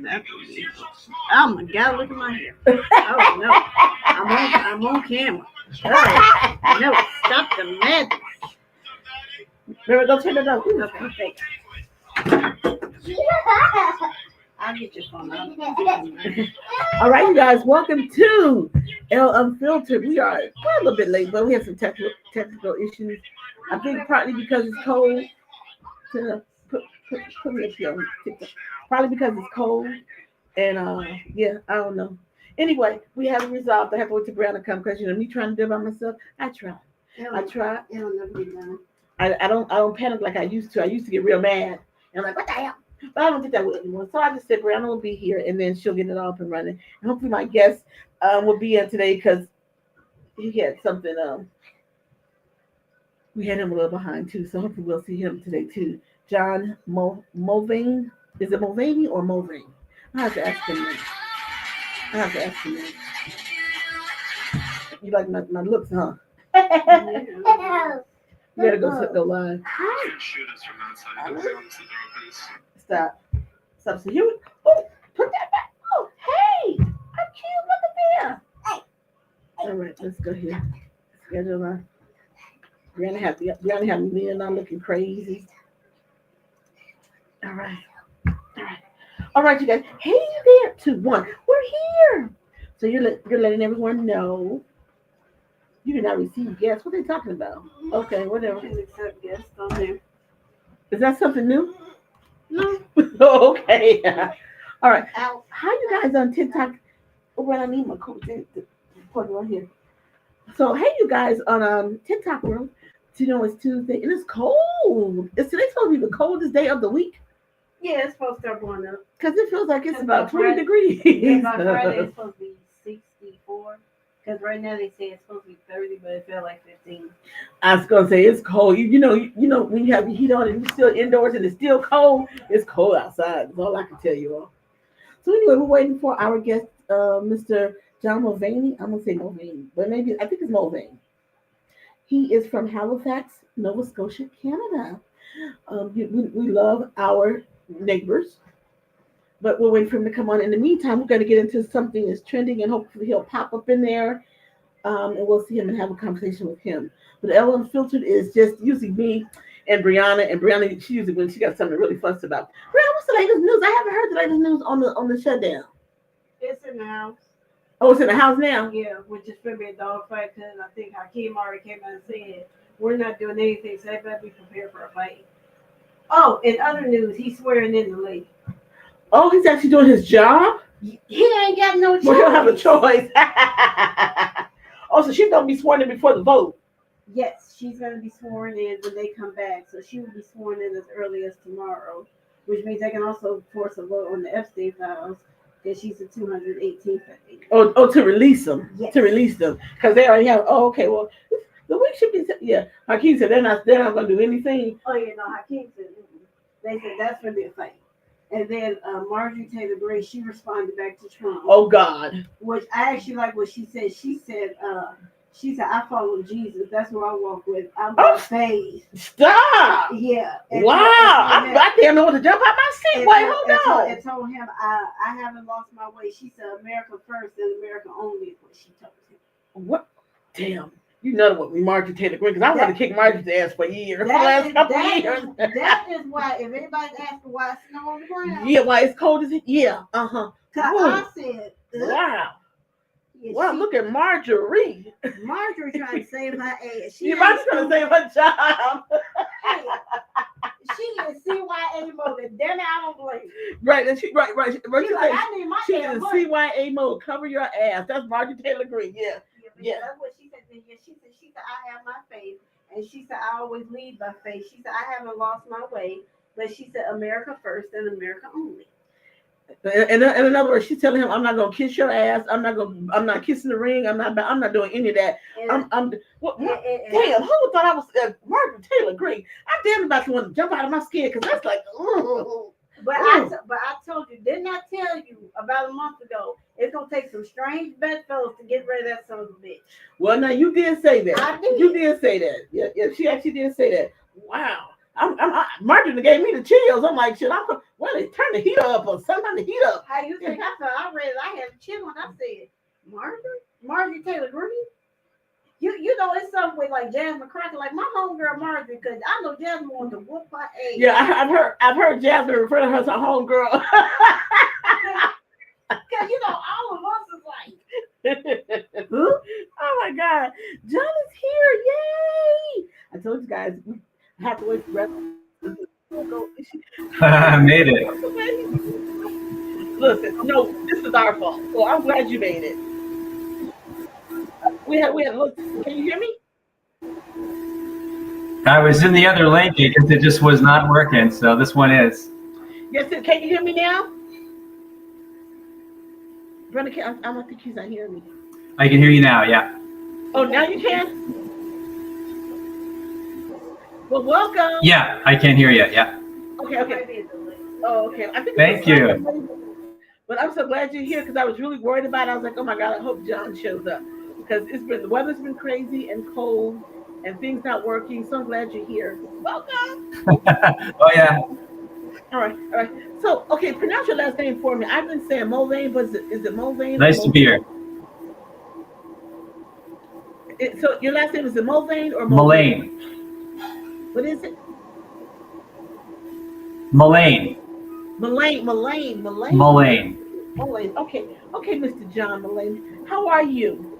Oh my God! Look at my hair. Oh no! I'm on camera. Oh, no! Stop the madness. Remember, don't turn it off. Okay. I'll get your phone out. All right, you guys, welcome to Elle Unfiltered. We're a little bit late, but we have some technical issues. I think partly because it's cold. Put me up here on TikTok. Probably because it's cold, and yeah, I don't know. Anyway, we haven't resolved. I have to wait till Brianna to come because me trying to do it by myself. I try. It'll never be done. I don't panic like I used to. I used to get real mad. And I'm like, what the hell? But I don't get that way anymore. So I just said, Brianna will be here, and then she'll get it all up and running. And hopefully my guest will be in today because he had something. We had him a little behind too, so hopefully we'll see him today too. John Mulvaney. Is it Mulvaney or Mulvaney? I have to ask him. You like my looks, huh? You gotta go live. Stop. So you. Oh, put that back. Oh, hey, I'm cute. Look at there. All right, let's go here. Schedule line. Brianna have me and I'm looking crazy. All right, you guys. Hey, you there? 2, 1. We're here. So you're letting everyone know. You did not receive guests. What are they talking about? Okay, whatever. Accept guests on there. Is that something new? No. Okay. All right. How you guys on TikTok? Oh, well, I need my coat to put it right here. So, hey, you guys on TikTok world. You know, it's Tuesday and it's cold. Today's supposed to be the coldest day of the week. Yeah, it's supposed to start going up. Because it feels like it's about 20 degrees. By Friday, it's supposed to be 64. Because right now they say it's supposed to be 30, but it felt like 15. I was gonna say it's cold. You know when you have your heat on and you're still indoors and it's still cold. It's cold outside. That's all I can tell you all. So anyway, we're waiting for our guest, Mr. John Mulvaney. I'm gonna say Mulvaney, but maybe I think it's Mulvaney. He is from Halifax, Nova Scotia, Canada. We love our neighbors, but we're waiting for him to come on. In the meantime, we're going to get into something that's trending, and hopefully he'll pop up in there, and we'll see him and have a conversation with him. But Elle Unfiltered is just usually me and Brianna, she usually when she got something really fussed about. Brianna, what's the latest news? I haven't heard the latest news on the shutdown. It's in the house. Oh, it's in the house now? Yeah, which is going to be a dog fight because I think Hakeem already came out and said, we're not doing anything, so everybody be prepared for a fight. Oh, in other news, he's swearing in the lady. Oh, he's actually doing his job? He ain't got no choice. Well, he'll have a choice. Oh, so she's going to be sworn in before the vote? Yes, she's going to be sworn in when they come back. So she will be sworn in as early as tomorrow, which means they can also force a vote on the Epstein files. Because she's the 218th. Oh, to release them. Yes. To release them. Because they already have, okay, well, the week should be, yeah. Hakeem said they're not going to do anything. Oh, yeah, no, Hakeem said, they said that's going to be a fight. And then Marjorie Taylor Greene, she responded back to Trump. Oh, God. Which I actually like what she said. She said, I follow Jesus. That's what I walk with. I'm by faith. Stop. Yeah. Wow. I damn know what to jump out my seat. Wait, hold on. And told him, I haven't lost my way. She said, America first and America only is what she told him. What? Damn. You know what Marjorie Taylor Greene, because I wanted to kick Marjorie's ass for years. That is why, if anybody's asking why it's snow on the ground. Yeah, why it's cold as it? Yeah. Uh-huh. I said, wow. Yeah, wow, look at Marjorie. Marjorie trying to save her ass. She's trying to save her job. She is CYA mode. Damn it, I don't blame her. Right, and she right. She's like, I need my she's in CYA mode. Cover your ass. That's Marjorie Taylor Greene. Yeah. That's what she said. Yeah, she said, I have my faith. And she said, I always lead by faith. She said, I haven't lost my way. But she said, America first and America only. In other words, she's telling him, I'm not gonna kiss your ass. I'm not kissing the ring. I'm not doing any of that. Damn, who thought I was Marjorie Taylor Greene? I'm damn about to want to jump out of my skin because that's like, But I told you, didn't I tell you about a month ago? It's gonna take some strange bedfellows to get rid of that son of a bitch. Well, now you did say that. I did. You did say that. Yeah, she actually did say that. Wow. Marjorie gave me the chills. I'm like, shit, well, they turn the heater up or something, the heat up. How you think I felt? I read it. I had a chill when I said, Marjorie Taylor Greene. You know, it's something with like Jasmine Crockett, like my homegirl Marjorie, because I know Jasmine wanted to whoop her ass. Yeah, I've heard Jasmine refer to her as a homegirl. Because you know, all of us is like, Oh my God, John is here! Yay! I told you guys, I have to wait for rest. I made it. Listen, no, this is our fault. So I'm glad you made it. We had. Look, can you hear me? I was in the other link. It just was not working. So this one is. Yes, sir. Can you hear me now? Brother, I don't think he's not hearing me. I can hear you now. Yeah. Oh, now you can? Well, welcome. Yeah, I can hear you. Yeah. Okay. Oh, okay. I think Thank you. But I'm so glad you're here because I was really worried about it. I was like, oh my God, I hope John shows up because the weather's been crazy and cold and things not working. So I'm glad you're here. Welcome. Oh yeah. All right. So, okay, pronounce your last name for me. I've been saying Mulvane, but is it Mulvane? Nice to be here. So your last name is it Mulvane or Mullane? What is it? Mullane. Mullane. Mullane. Okay, Mr. John Mullane. How are you?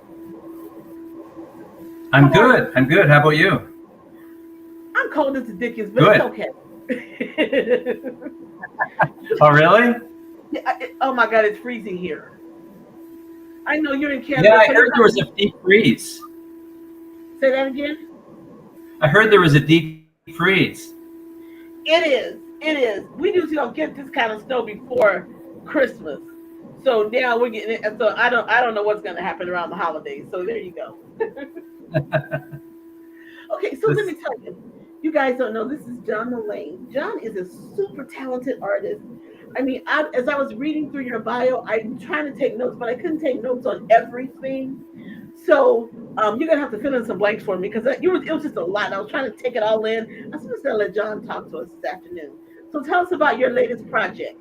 I'm good. How about you? I'm cold as the Dickens, but Good. It's okay. Oh really? Oh my God, it's freezing here. I know you're in Canada. Yeah, I heard there was a deep freeze. Say that again. I heard there was a deep freeze. It is. We usually don't get this kind of snow before Christmas. So now we're getting it. So I don't know what's going to happen around the holidays. So there you go. Okay, so let me tell you. You guys don't know, this is John Mullane. John is a super talented artist. I mean, as I was reading through your bio, I'm trying to take notes, but I couldn't take notes on everything. So you're gonna have to fill in some blanks for me because it was just a lot. I was trying to take it all in. I'm just gonna let John talk to us this afternoon. So tell us about your latest project.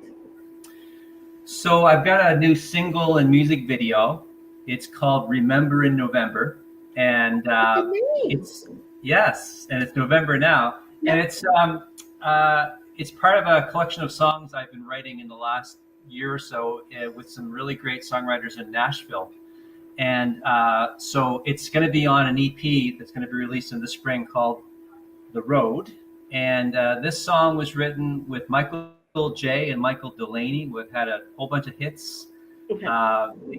So I've got a new single and music video. It's called "Remember in November," and it's November now, and it's part of a collection of songs I've been writing in the last year or so with some really great songwriters in Nashville. And so it's going to be on an EP that's going to be released in the spring called The Road. And this song was written with Michael J. and Michael Delaney, who have had a whole bunch of hits,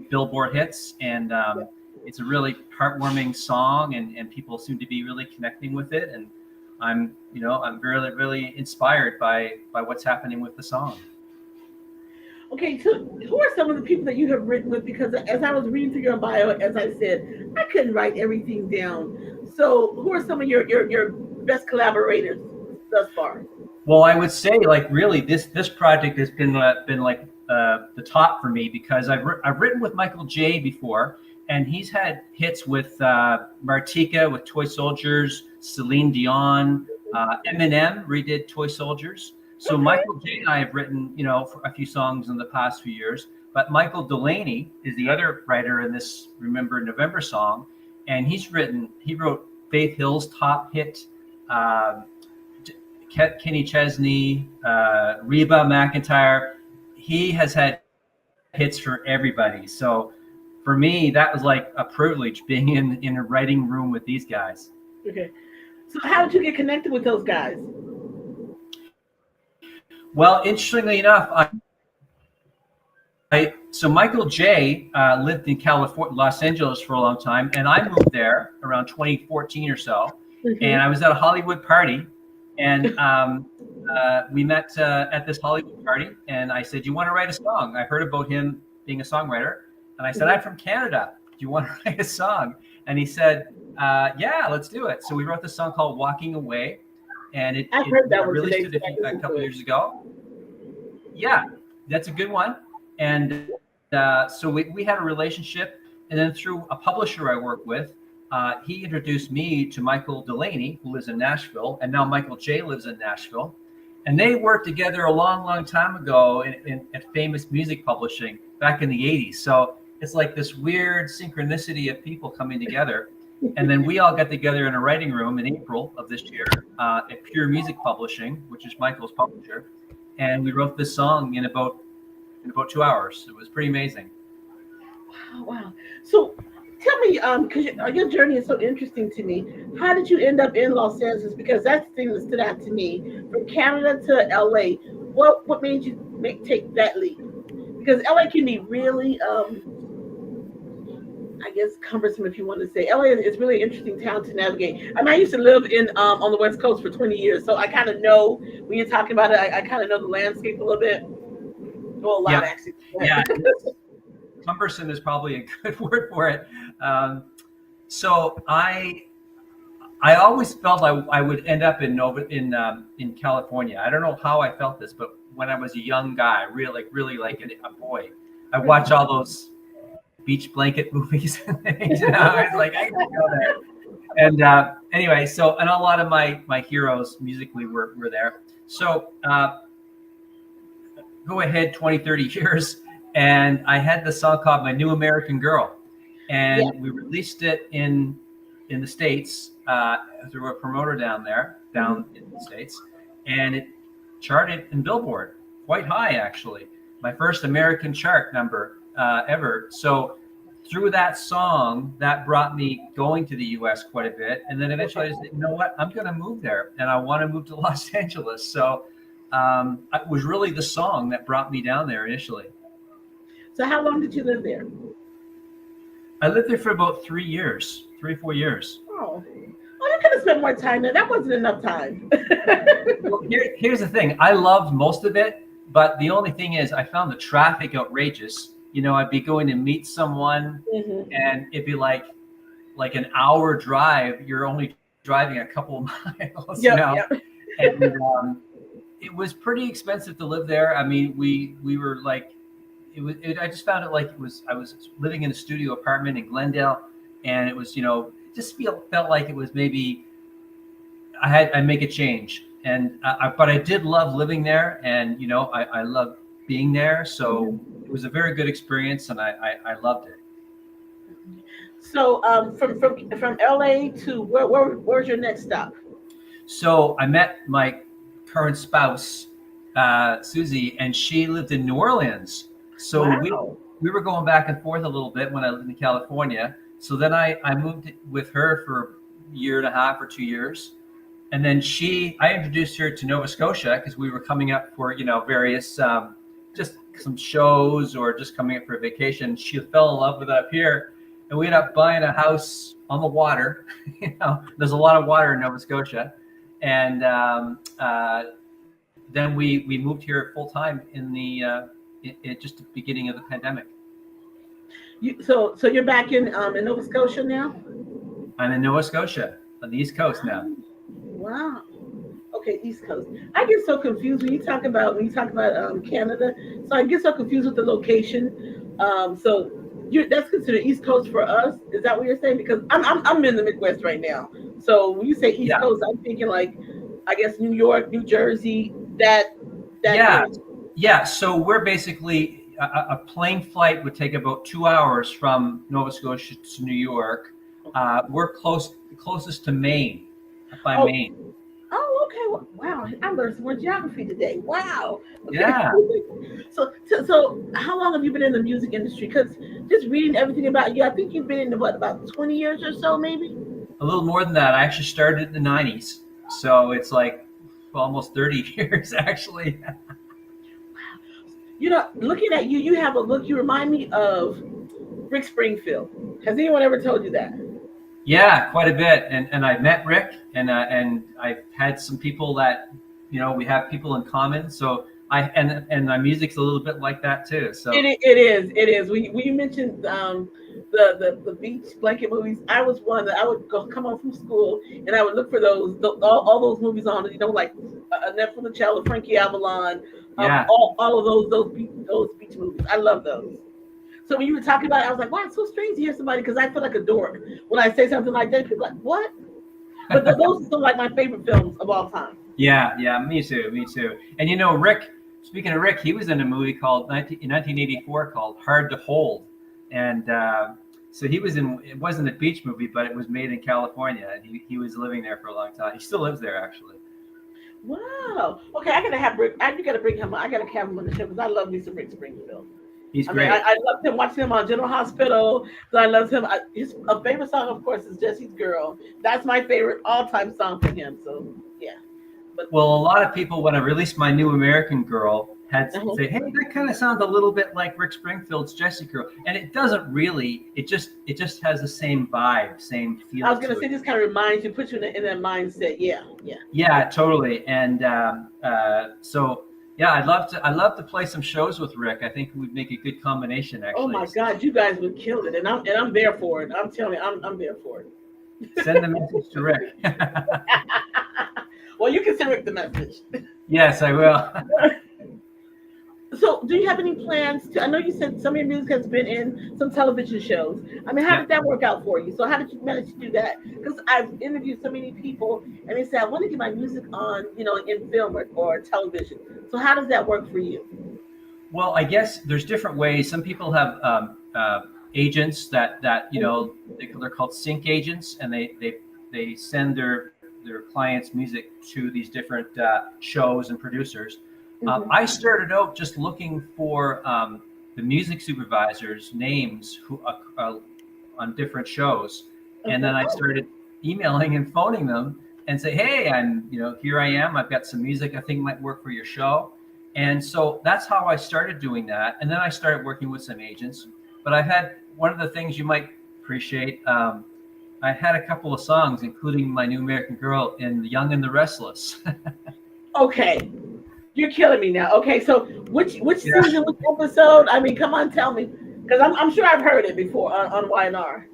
Billboard hits. And it's a really heartwarming song, and people seem to be really connecting with it. And I'm really, really inspired by what's happening with the song. Okay, so who are some of the people that you have written with? Because as I was reading through your bio, as I said, I couldn't write everything down. So who are some of your best collaborators thus far? Well, I would say like really this project has been like the top for me because I've written with Michael J before, and he's had hits with Martika, with Toy Soldiers, Celine Dion, Eminem redid Toy Soldiers. So Okay. Michael J and I have written, for a few songs in the past few years. But Michael Delaney is the other writer in this Remember November song, and he wrote Faith Hill's top hit, Kenny Chesney, Reba McEntire. He has had hits for everybody. So for me, that was like a privilege being in a writing room with these guys. Okay. So how did you get connected with those guys? Well, interestingly enough, so Michael J lived in California, Los Angeles for a long time, and I moved there around 2014 or so. Mm-hmm. And I was at a Hollywood party, and we met at this Hollywood party, and I said, "Do you want to write a song?" I heard about him being a songwriter, and I said, "I'm from Canada. Do you want to write a song?" And he said, "Yeah, let's do it." So we wrote this song called "Walking Away," and it released it a couple years ago. Yeah, that's a good one. And so we had a relationship, and then through a publisher I work with, he introduced me to Michael Delaney, who lives in Nashville, and now Michael J lives in Nashville. And they worked together a long, long time ago at Famous Music Publishing back in the 80s. So it's like this weird synchronicity of people coming together. And then we all got together in a writing room in April of this year at Pure Music Publishing, which is Michael's publisher. And we wrote this song in about 2 hours. It was pretty amazing. Wow. So tell me, because your journey is so interesting to me. How did you end up in Los Angeles? Because that's the thing that stood out to me. From Canada to LA, what made you take that leap? Because LA can be really, I guess, cumbersome, if you want to say. LA is really an interesting town to navigate. I mean, I used to live in on the West Coast for 20 years, so I kind of know when you're talking about it. I kind of know the landscape a little bit. Well, a lot actually. Yeah. Cumbersome is probably a good word for it. So I always felt I would end up in California. I don't know how I felt this, but when I was a young guy, really like a boy, I watched all those beach blanket movies and things. You know, I was like, I can go there. And anyway, so and a lot of my heroes musically were there. So go ahead 20, 30 years. And I had this song called My New American Girl. And we released it in the States through a promoter down in the States. And it charted in Billboard quite high, actually. My first American chart number ever. So through that song, that brought me going to the US quite a bit. And then eventually I just said, you know what, I'm going to move there. And I want to move to Los Angeles. So it was really the song that brought me down there initially. So how long did you live there? I lived there for about 3 years, 3 or 4 years. Oh, you could have spent more time there. That wasn't enough time. Well, here's the thing. I loved most of it, but the only thing is I found the traffic outrageous. You know, I'd be going to meet someone and it'd be like an hour drive. You're only driving a couple of miles, you know? And it was pretty expensive to live there. I mean, we were like, I just found it like I was living in a studio apartment in Glendale, and it was, you know, just felt like it was maybe I'd make a change. And but I did love living there, and you know, I loved being there. So it was a very good experience, and I loved it. So from LA to where's your next stop? So I met my current spouse, Susie, and she lived in New Orleans. So we were going back and forth a little bit when I lived in California. So then I moved with her for a year and a half or 2 years. And then I introduced her to Nova Scotia because we were coming up for, you know, various, just some shows or just coming up for a vacation. She fell in love with it up here, and we ended up buying a house on the water. You know, there's a lot of water in Nova Scotia. And then we moved here full time in just the beginning of the pandemic. So you're back in Nova Scotia now? I'm in Nova Scotia on the East Coast now. Wow. Okay, East Coast. I get so confused when you talk about Canada. So I get so confused with the location. So that's considered East Coast for us. Is that what you're saying? Because I'm in the Midwest right now. So when you say East Coast, I'm thinking like, I guess New York, New Jersey. That Yeah, so we're basically a plane flight would take about 2 hours from Nova Scotia to New York. We're closest to Maine, by Maine. Oh, okay. Wow, I learned some more geography today. Wow. Okay. Yeah. So how long have you been in the music industry? Because just reading everything about you, I think you've been in about 20 years or so, maybe? A little more than that. I actually started in the 90s. So it's like almost 30 years, actually. You know, looking at you, you have a look. You remind me of Rick Springfield. Has anyone ever told you that? Yeah, quite a bit. And I've met Rick, and I've had some people that, you know, we have people in common. So and my music's a little bit like that too. So it is. When you mentioned the beach blanket movies, I was one that I would come home from school and I would look for all those movies on, you know, like Annette from the Child, Frankie Avalon, all of those beach movies. I love those. So when you were talking about it, I was like, wow, it's so strange to hear somebody because I feel like a dork when I say something like that. People are like, what? But those are some like my favorite films of all time. Yeah, yeah, me too, me too. And you know, Rick. Speaking of Rick, he was in a movie called 1984 called Hard to Hold, and so he was in. It wasn't a beach movie, but it was made in California, and he was living there for a long time. He still lives there, actually. Wow. Okay, I gotta have Rick. You gotta bring him. I gotta have him on the show because I love me some Rick Springfield. He's I mean, great. I loved him watching him on General Hospital. So I loved him. His a favorite song, of course, is Jesse's Girl. That's my favorite all-time song from him. So yeah. But Well, a lot of people, when I released my new American Girl, had uh-huh. say, "Hey, that kind of sounds a little bit like Rick Springfield's Jessie Girl," and it doesn't really. It just has the same vibe, same I feel was gonna to say it. this kind of reminds you, puts you in that mindset. Yeah, yeah. Yeah, totally. And so yeah, I'd love to play some shows with Rick. I think we'd make a good combination, Oh actually. my God, you guys would kill it, and I'm there for it. I'm telling you, I'm there for it. Send the message to Rick. Well, you can send Rick the message. Yes, I will. So, do you have any plans to? I know you said some of your music has been in some television shows. I mean, how Yeah. did that work out for you? So, how did you manage to do that? Because I've interviewed so many people, and they say I want to get my music on, in film or television. So, how does that work for you? Well, I guess there's different ways. Some people have agents that they're called sync agents, and they send their clients' music to these different shows and producers. Mm-hmm. I started out just looking for the music supervisors' names who on different shows, and Okay. then I Oh, started emailing and phoning them and say, "Hey, I'm here I am. I've got some music I think might work for your show." And so that's how I started doing that. And then I started working with some agents. But I've had one of the things you might appreciate. I had a couple of songs, including my new American Girl in The Young and the Restless. okay. You're killing me now. Okay, so which Yeah. season, which episode? I mean, come on, tell me, because I'm sure I've heard it before on YNR.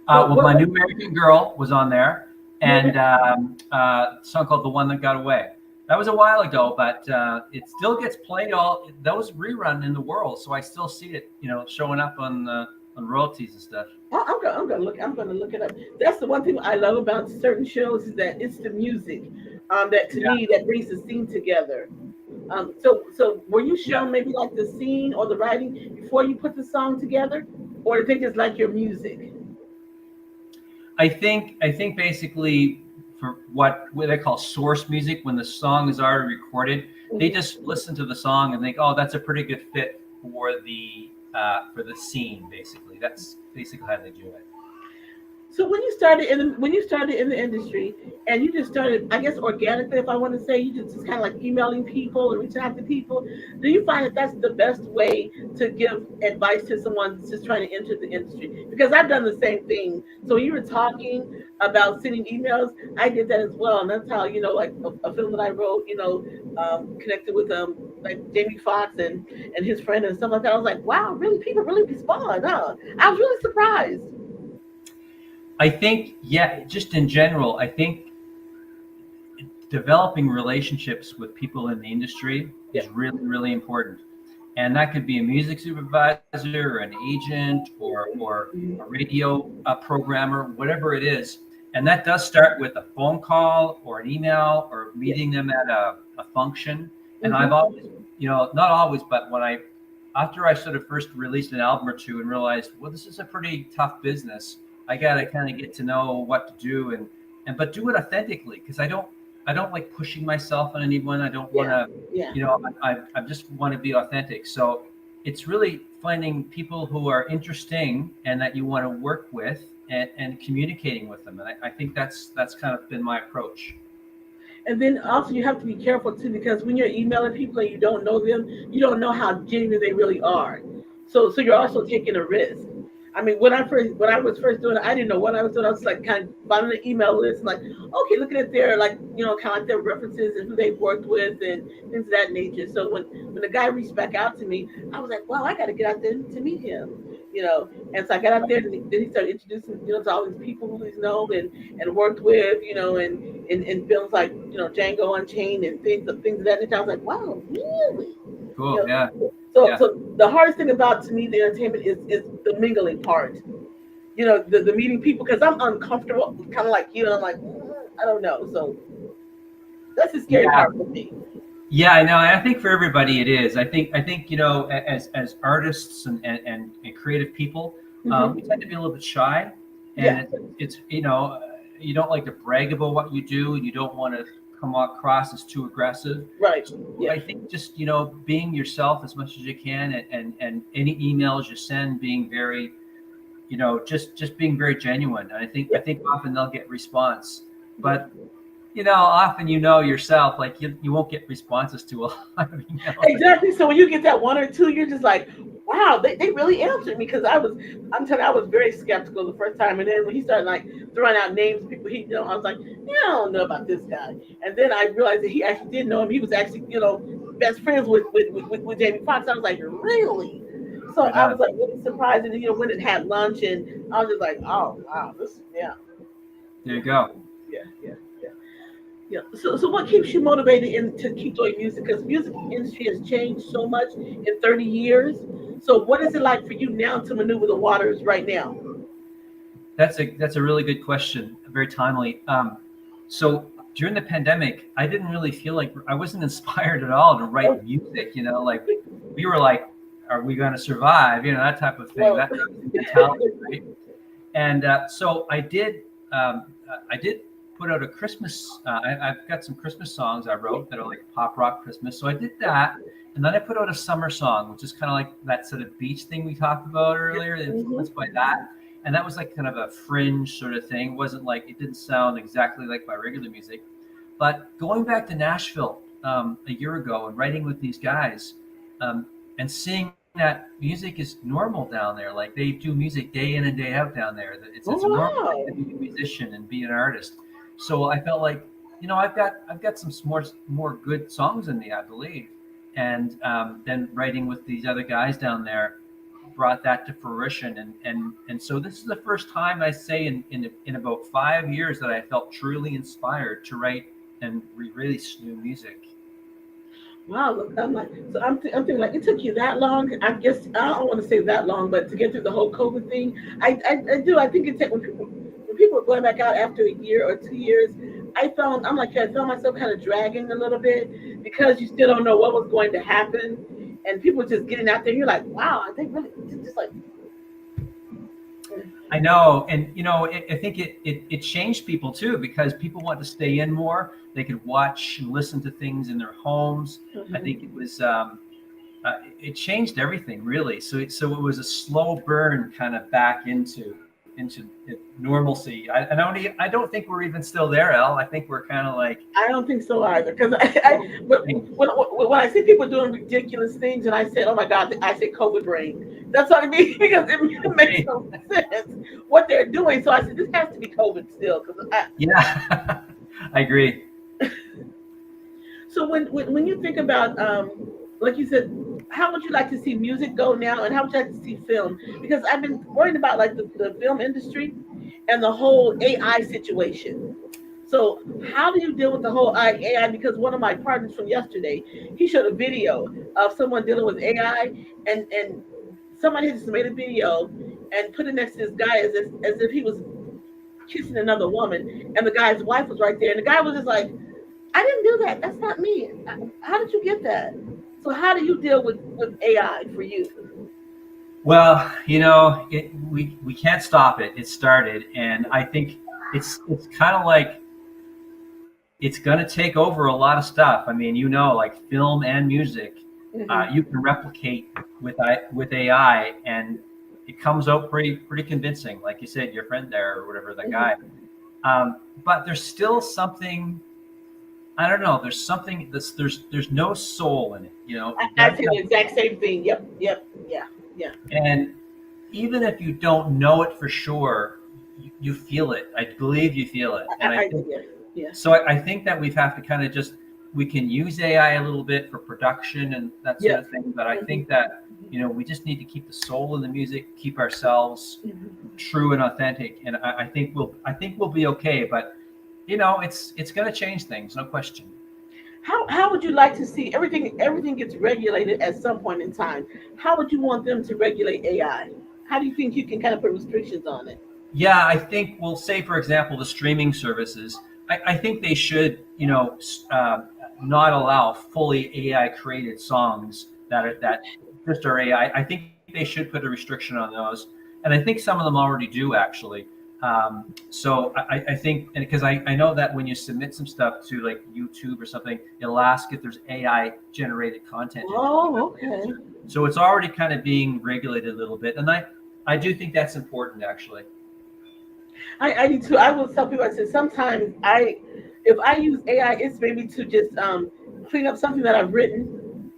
But Well, my what new American Girl was on there, new? and a song called "The One That Got Away." That was a while ago, but it still gets played all those rerun in the world, so I still see it, showing up on royalties and stuff. I'm gonna look it up. That's the one thing I love about certain shows is that it's the music, that to Yeah, me that brings the scene together. So were you yeah. shown maybe like the scene or the writing before you put the song together, or did they just like your music? I think basically for what they call source music, when the song is already recorded, they Mhm. just listen to the song and think, oh, that's a pretty good fit for the scene. Basically, that's basically how they do it. So when you started in the industry and you just started, I guess organically, if I want to say, you just kind of like emailing people and reaching out to people. Do you find that that's the best way to give advice to someone that's just trying to enter the industry? Because I've done the same thing. So you were talking about sending emails. I did that as well, and that's how like a film that I wrote, connected with like Jamie Foxx and his friend and stuff like that. I was like, wow, really, people really respond, huh? I was really surprised. I think, yeah, just in general, I think developing relationships with people in the industry Yeah. is really, really important. And that could be a music supervisor or an agent or a radio programmer, whatever it is. And that does start with a phone call or an email or Yeah. meeting them at a function. And I've Hmm. always, not always, but after I sort of first released an album or two and realized, well, this is a pretty tough business. I got to kind of get to know what to do but do it authentically because I don't like pushing myself on anyone. I don't want Yeah, to, yeah. I just want to be authentic. So it's really finding people who are interesting and that you want to work with and communicating with them. And I think that's kind of been my approach. And then also you have to be careful too because when you're emailing people and you don't know them, you don't know how genuine they really are. So you're also taking a risk. I mean, when I was first doing it, I didn't know what I was doing. I was like kind of finding the email list, like, okay, looking at their like kind of like their references and who they've worked with and things of that nature. So when the guy reached back out to me, I was like, wow, I got to get out there to meet him. And so I got out there, and then he started introducing, to all these people who he's known and worked with, and films like Django Unchained and things of that nature. I was like, wow, really? You Cool. know, Yeah. So, Yeah. so the hardest thing about to me the entertainment is the mingling part. You know, the meeting people because I'm uncomfortable, kind of like you. I'm like, I don't know. So that's the scary Yeah. part for me. Yeah, I know. And I think for everybody it is. I think as artists and creative people, we tend to be a little bit shy, and Yeah, it's you don't like to brag about what you do. You don't want to come across as too aggressive. right. So Yeah, I think just being yourself as much as you can, and any emails you send being very just being very genuine. And I yeah. think often they'll get response, Yeah. but often yourself, like you won't get responses to a lot of emails. Exactly. So when you get that one or two, you're just like, wow, they really answered me because I'm telling you, I was very skeptical the first time. And then when he started like throwing out names of people he know, I was like, yeah, I don't know about this guy. And then I realized that he actually did know him. He was actually, best friends with Jamie Foxx. I was like, really? So Right I was on. like really surprised. And, when it had lunch and I was just like, oh, wow, yeah, There you go. yeah, yeah. Yeah. Yeah. So what keeps you motivated to keep doing music? Because music industry has changed so much in 30 years. So what is it like for you now to maneuver the waters right now? That's a really good question. Very timely. So during the pandemic, I didn't really feel like I wasn't inspired at all to Oh, write music. Like we were like, are we going to survive? That type of thing. well, That was the mentality, right? And so I did put out a Christmas. I've got some Christmas songs I wrote that are like pop rock Christmas. So I did that, and then I put out a summer song, which is kind of like that sort of beach thing we talked about earlier, mhm. influenced by that. And that was like kind of a fringe sort of thing. It wasn't like it didn't sound exactly like my regular music. But going back to Nashville a year ago and writing with these guys, um, and seeing that music is normal down there. Like they do music day in and day out down there. That Oh, it's a normal thing to wow. be a musician and be an artist. So I felt like I've got some more good songs in me, I believe. And then writing with these other guys down there brought that to fruition. And so this is the first time I say in about 5 years that I felt truly inspired to write and release new music. Wow, look, I'm like, so I'm thinking like it took you that long. I guess I don't want to say that long, but to get through the whole COVID thing, I do. I think it take when people are going back out after a year or 2 years. I'm like you, I found myself kind of dragging a little bit because you still don't know what was going to happen, and people just getting out there. You're like, wow, I think really just like, I know, and I think it changed people too because people want to stay in more. They could watch and listen to things in their homes. I mhm. think it changed everything really. So it was a slow burn kind of back into normalcy. I don't think we're even still there, El. I think we're kind of like, I don't think so either. Because but when I see people doing ridiculous things, and I said, "Oh my God," I say COVID brain. That's what I mean because it makes okay, no sense what they're doing. So I said, "This has to be COVID still." Because yeah, I agree. so when you think about like you said, how would you like to see music go now, and how would you like to see film? Because I've been worried about like the film industry and the whole AI situation. So how do you deal with the whole AI? Because one of my partners from yesterday, he showed a video of someone dealing with AI, and somebody had just made a video and put it next to this guy as if he was kissing another woman, and the guy's wife was right there, and the guy was just like, "I didn't do that. That's not me. How did you get that?" So how do you deal with AI for you? Well, we can't stop it. It started, and I think it's kind of like it's going to take over a lot of stuff. I mean, like film and music, Hmm. you can replicate with AI, and it comes out pretty convincing. Like you said, your friend there or whatever, the guy. Hmm. But there's still something. I don't know. There's something there's no soul in it. It I doesn't say have, the exact same thing. Yep, yep, yeah, yeah. and even if you don't know it for sure, you feel it. I believe you feel it, and I I think yeah, yeah, so. I think that we have to kind of just we can use AI a little bit for production and that sort yeah. of thing, but I Hmm. think that we just need to keep the soul in the music, keep ourselves Hmm. true and authentic, and I think we'll be okay. But it's going to change things, no question. How would you like to see everything gets regulated at some point in time? How would you want them to regulate AI? How do you think you can kind of put restrictions on it? Yeah, I think, well, say for example, the streaming services. I think they should, not allow fully AI created songs that just are AI. I think they should put a restriction on those, and I think some of them already do actually. So I think, and because I know that when you submit some stuff to like YouTube or something, it'll ask if there's AI generated content in it. Oh, okay. So it's already kind of being regulated a little bit, and I do think that's important actually. I do too. I will tell people. I said sometimes if I use AI, it's maybe to just clean up something that I've written.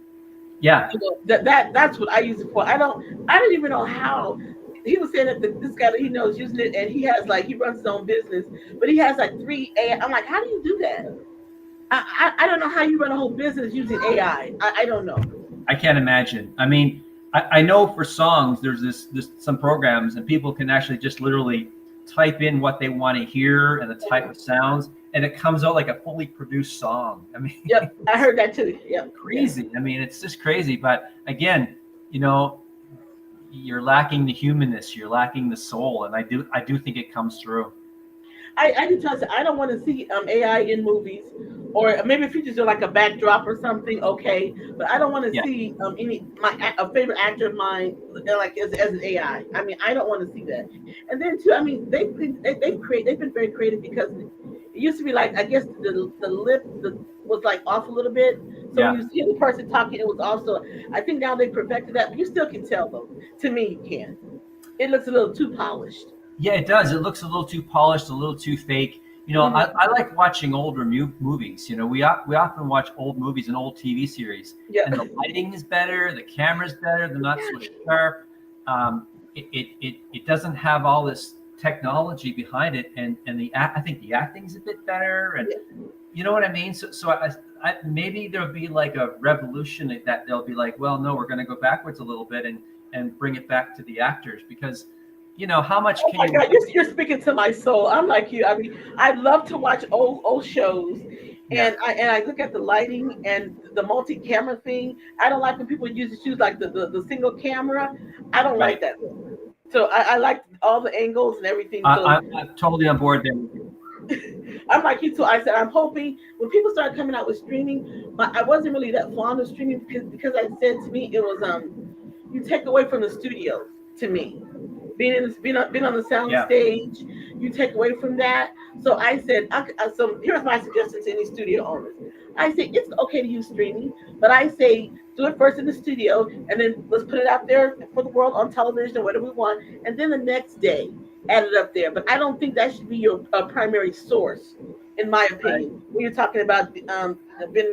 Yeah, That's what I use it for. I don't even know how. He was saying that this guy that he knows using it, and he has like he runs his own business, but he has like three AI. I'm like, how do you do that? I don't know how you run a whole business using AI. I don't know. I can't imagine. I mean, I know for songs, there's this some programs, and people can actually just literally type in what they want to hear and the type of sounds, and it comes out like a fully produced song. I mean, Yep, I heard that too. Yep, yeah. crazy. I mean, it's just crazy. But again, you know, you're lacking the humanness, you're lacking the soul, and I do think it comes through. I do tell you, I don't want to see AI in movies, or maybe if you just do like a backdrop or something, okay. But I don't want to Yeah, see a favorite actor of mine like as an AI. I mean, I don't want to see that. And then too, I mean, they've been very creative because it used to be like I guess the lip was like off a little bit. So when yeah. you see the person talking, it was also. I think now they perfected that, but you still can tell though. To me, you can. It looks a little too polished. Yeah, it does. It looks a little too polished, a little too fake. Hmm. I like watching older movies. We often watch old movies and old TV series, Yeah. and the lighting is better, the camera's better, they're not so sharp. It doesn't have all this technology behind it, and I think the acting's a bit better, and Yeah. you know what I mean. So maybe there'll be like a revolution that they'll be like, well, no, we're going to go backwards a little bit and bring it back to the actors because how much Oh can my you God, you're speaking to my soul. I'm like you. I mean, I love to watch old shows, yeah, and I look at the lighting and the multi camera thing. I don't like when people use like the single camera. I don't like right. that. So I like all the angles and everything. So I'm totally on board there with you. I'm like you too. I said I'm hoping when people start coming out with streaming, but I wasn't really that fond of streaming because I said to me it was you take away from the studios to me. Being on the sound Yeah, stage, you take away from that. So I said, so here's my suggestion to any studio owners. I say it's okay to use streaming, but I say do it first in the studio, and then let's put it out there for the world on television or whatever we want, and then the next day add it up there. But I don't think that should be your primary source, in my right. opinion, when you're talking about being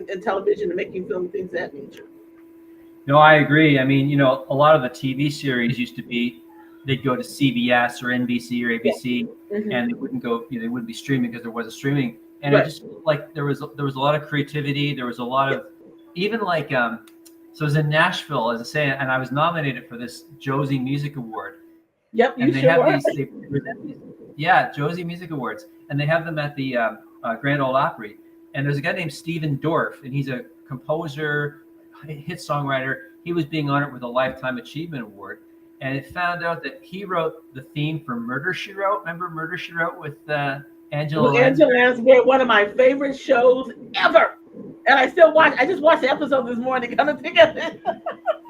in television and making film and things of that nature. No, I agree. I mean, a lot of the TV series used to be they'd go to CBS or NBC or Yeah. ABC, Hmm. and they wouldn't go, they wouldn't be streaming because there was a streaming, and it Right. just felt like there was a lot of creativity. There was a lot Yeah. of even like so I was in Nashville, as I say, and I was nominated for this Josie Music Award, Yep. You and they sure have were. they present these, yeah, Josie Music Awards, and they have them at the Grand Ole Opry. And there's a guy named Steven Dorff, and he's a composer, hit songwriter. He was being honored with a Lifetime Achievement Award, and it found out that he wrote the theme for Murder She Wrote. Remember Murder She Wrote with Angela With Angela Lansbury? Lansbury, one of my favorite shows ever. And I still watch. I just watched the episode this morning. Kind of think of it.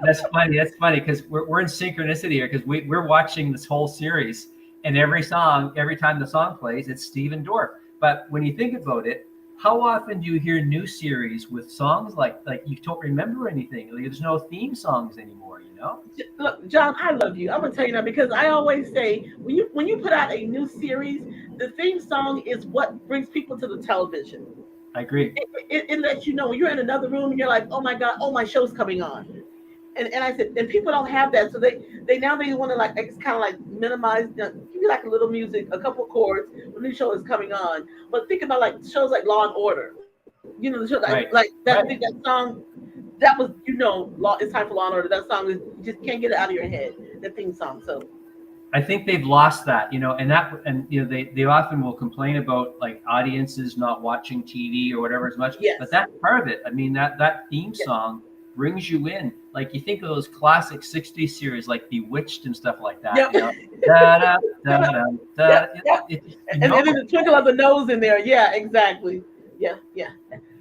That's funny. That's funny because we're in synchronicity here because we're watching this whole series, and every time the song plays, it's Steven Dorff. But when you think about it, how often do you hear new series with songs like you don't remember anything? Like, there's no theme songs anymore, you know? Look, John, I love you. I'm gonna tell you now because I always say when you put out a new series, the theme song is what brings people to the television. I agree. It lets you know when you're in another room and you're like, oh my God, oh my show's coming on. And I said, and people don't have that, so they want to like it's kind of like minimize, give you like a little music, a couple of chords when the new show is coming on. But think about like shows like Law and Order, the show Right. like that. I Right. think that song that was Law. It's time for Law and Order. That song is you just can't get it out of your head. That theme song. So I think they've lost that, and they often will complain about like audiences not watching TV or whatever as much, Yes. but that's part of it. I mean, that theme Yes. song brings you in. Like you think of those classic '60s series like Bewitched and stuff like that. Yep. Da, da, da, da, da, Yep. Yep. you And know, then the twinkle of the nose in there. Yeah, exactly. Yeah, yeah.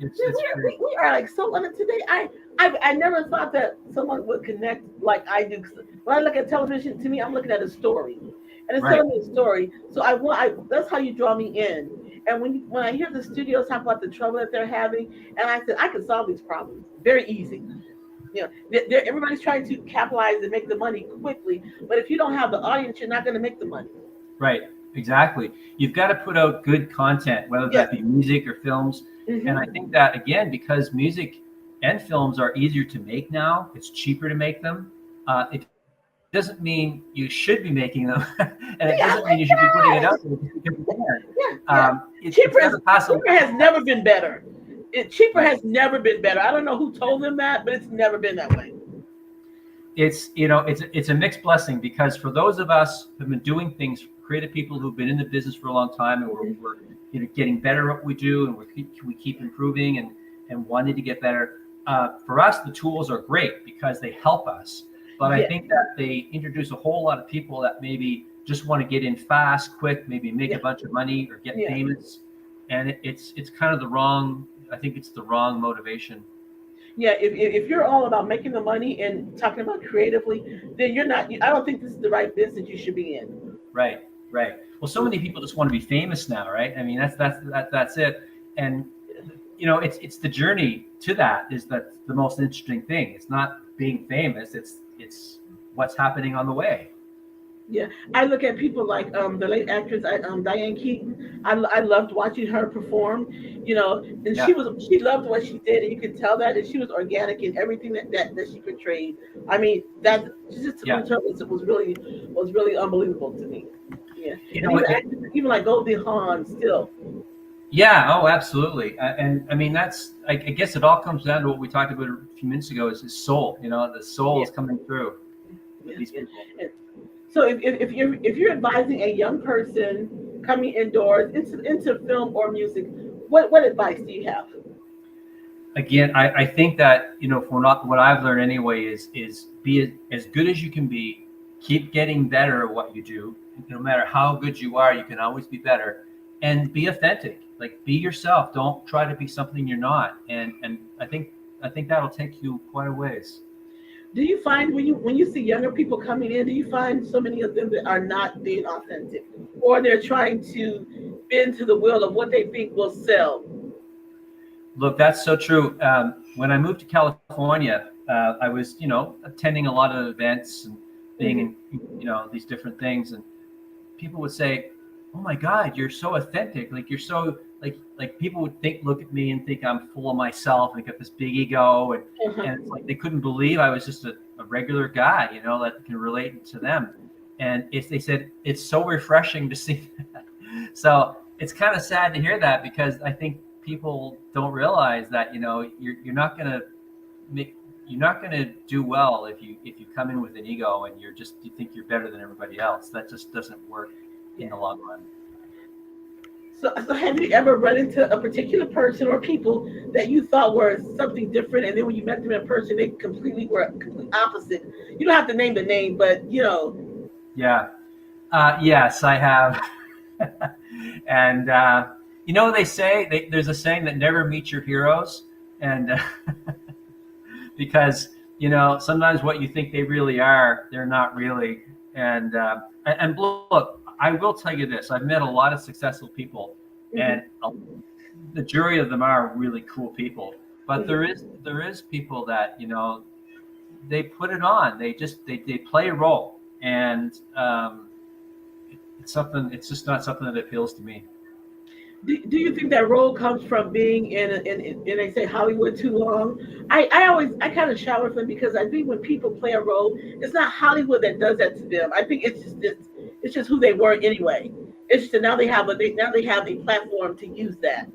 it's Yeah, great. we are like so on it today. I never thought that someone would connect like I do. 'Cause when I look at television, to me, I'm looking at a story, and it's Right. telling me a story. So that's how you draw me in. And when I hear the studios talk about the trouble that they're having, and I said I can solve these problems very easy. Everybody's trying to capitalize and make the money quickly, but if you don't have the audience, you're not going to make the money. Right, exactly. You've got to put out good content, whether Yeah. that be music or films. Mhm. And I think that, again, because music and films are easier to make now, it's cheaper to make them. It doesn't mean you should be making them, and it Yeah, doesn't mean you should be putting it out there just because you can. yeah. It's Cheaper, got to pass cheaper has never been better. Cheaper Right. has never been better. I don't know who told them that, but it's never been that way. It's a mixed blessing, because for those of us who've been doing things, creative people who've been in the business for a long time, and we're getting better at what we do, and we keep improving and wanting to get better. For us, the tools are great because they help us. But I Yeah. think that they introduce a whole lot of people that maybe just want to get in fast, quick, maybe make Yeah. a bunch of money or get Yeah. famous, and it's kind of the wrong. I think it's the wrong motivation. Yeah, if you're all about making the money and talking about creatively, then you're not. I don't think this is the right business you should be in. Right, right. Well, so many people just want to be famous now, right? I mean, that's it. And it's the journey to that is that the most interesting thing. It's not being famous. It's what's happening on the way. Yeah, I look at people like the late actress Diane Keaton. I loved watching her perform, and Yeah. she loved what she did, and you could tell that, and she was organic in everything that she portrayed. I mean, that just Yeah. was really unbelievable to me. Yeah, You and know, even like Goldie Hawn still. yeah. Oh, absolutely. And I mean, I guess it all comes down to what we talked about a few minutes ago is soul. The soul is coming through with Yeah, these yeah. people. And so if you're advising a young person coming indoors into film or music, what advice do you have? Again, I think that for not what I've learned anyway is be as good as you can be. Keep getting better at what you do. No matter how good you are, you can always be better. And be authentic. Like be yourself. Don't try to be something you're not. And I think that'll take you quite a ways. Do you find when you see younger people coming in, do you find so many of them that are not being authentic, or they're trying to bend to the will of what they think will sell? Look, that's so true. When I moved to California, I was attending a lot of events and being in these different things, and people would say, "Oh my God, you're so authentic! Like you're so like people would look at me and think I'm full of myself and got this big ego, and Uh-huh. and it's like they couldn't believe I was just a regular guy, that can relate to them. And if they said it's so refreshing to see that, so it's kind of sad to hear that because I think people don't realize that you're not gonna make you're not going to do well if you come in with an ego and you think you're better than everybody else. That just doesn't work in the long run. So have you ever run into a particular person or people that you thought were something different, and then when you met them in person, they completely were complete opposite? You don't have to name the name, but Yeah. Yes, I have. And they say there's a saying that never meet your heroes, and because sometimes what you think they really are, they're not really. And look, I will tell you this: I've met a lot of successful people, and the majority of them are really cool people. But there is people that they put it on. They play a role, and it's just not something that appeals to me. Do you think that role comes from being in they say Hollywood too long? I kind of shower from because I think when people play a role, it's not Hollywood that does that to them. I think it's just who they were anyway. It's just that now they have a platform to use that.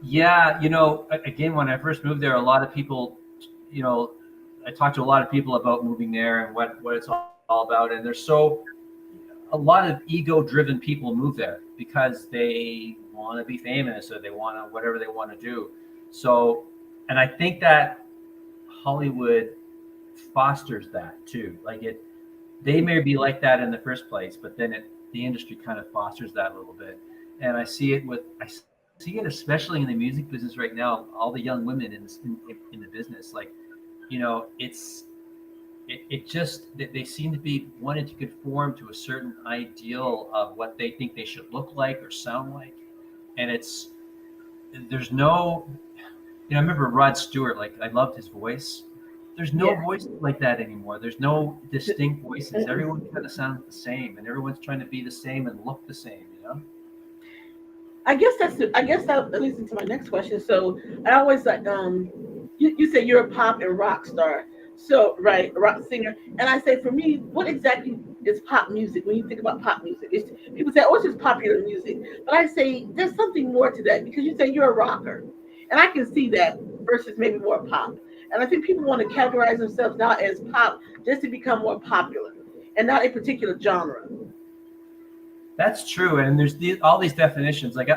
Yeah, again, when I first moved there, a lot of people, I talked to a lot of people about moving there and what it's all about, and they're so a lot of ego-driven people move there because they want to be famous or they want to whatever they want to do. So, and I think that Hollywood fosters that too. Like they may be like that in the first place, but then the industry kind of fosters that a little bit. And I see it especially in the music business right now. All the young women in the business, like, it just they seem to be wanting to conform to a certain ideal of what they think they should look like or sound like, and there's no, I remember Rod Stewart, like I loved his voice. There's no voice like that anymore. There's no distinct voices. Everyone kind of sounds the same, and everyone's trying to be the same and look the same. I guess that leads into my next question. So I always like you say you're a pop and rock star. So right, a rock singer. And I say for me, what exactly is pop music when you think about pop music? People say, oh, it's just popular music. But I say there's something more to that because you say you're a rocker. And I can see that versus maybe more pop. And I think people want to categorize themselves now as pop just to become more popular and not a particular genre. That's true, and there's all these definitions. Like,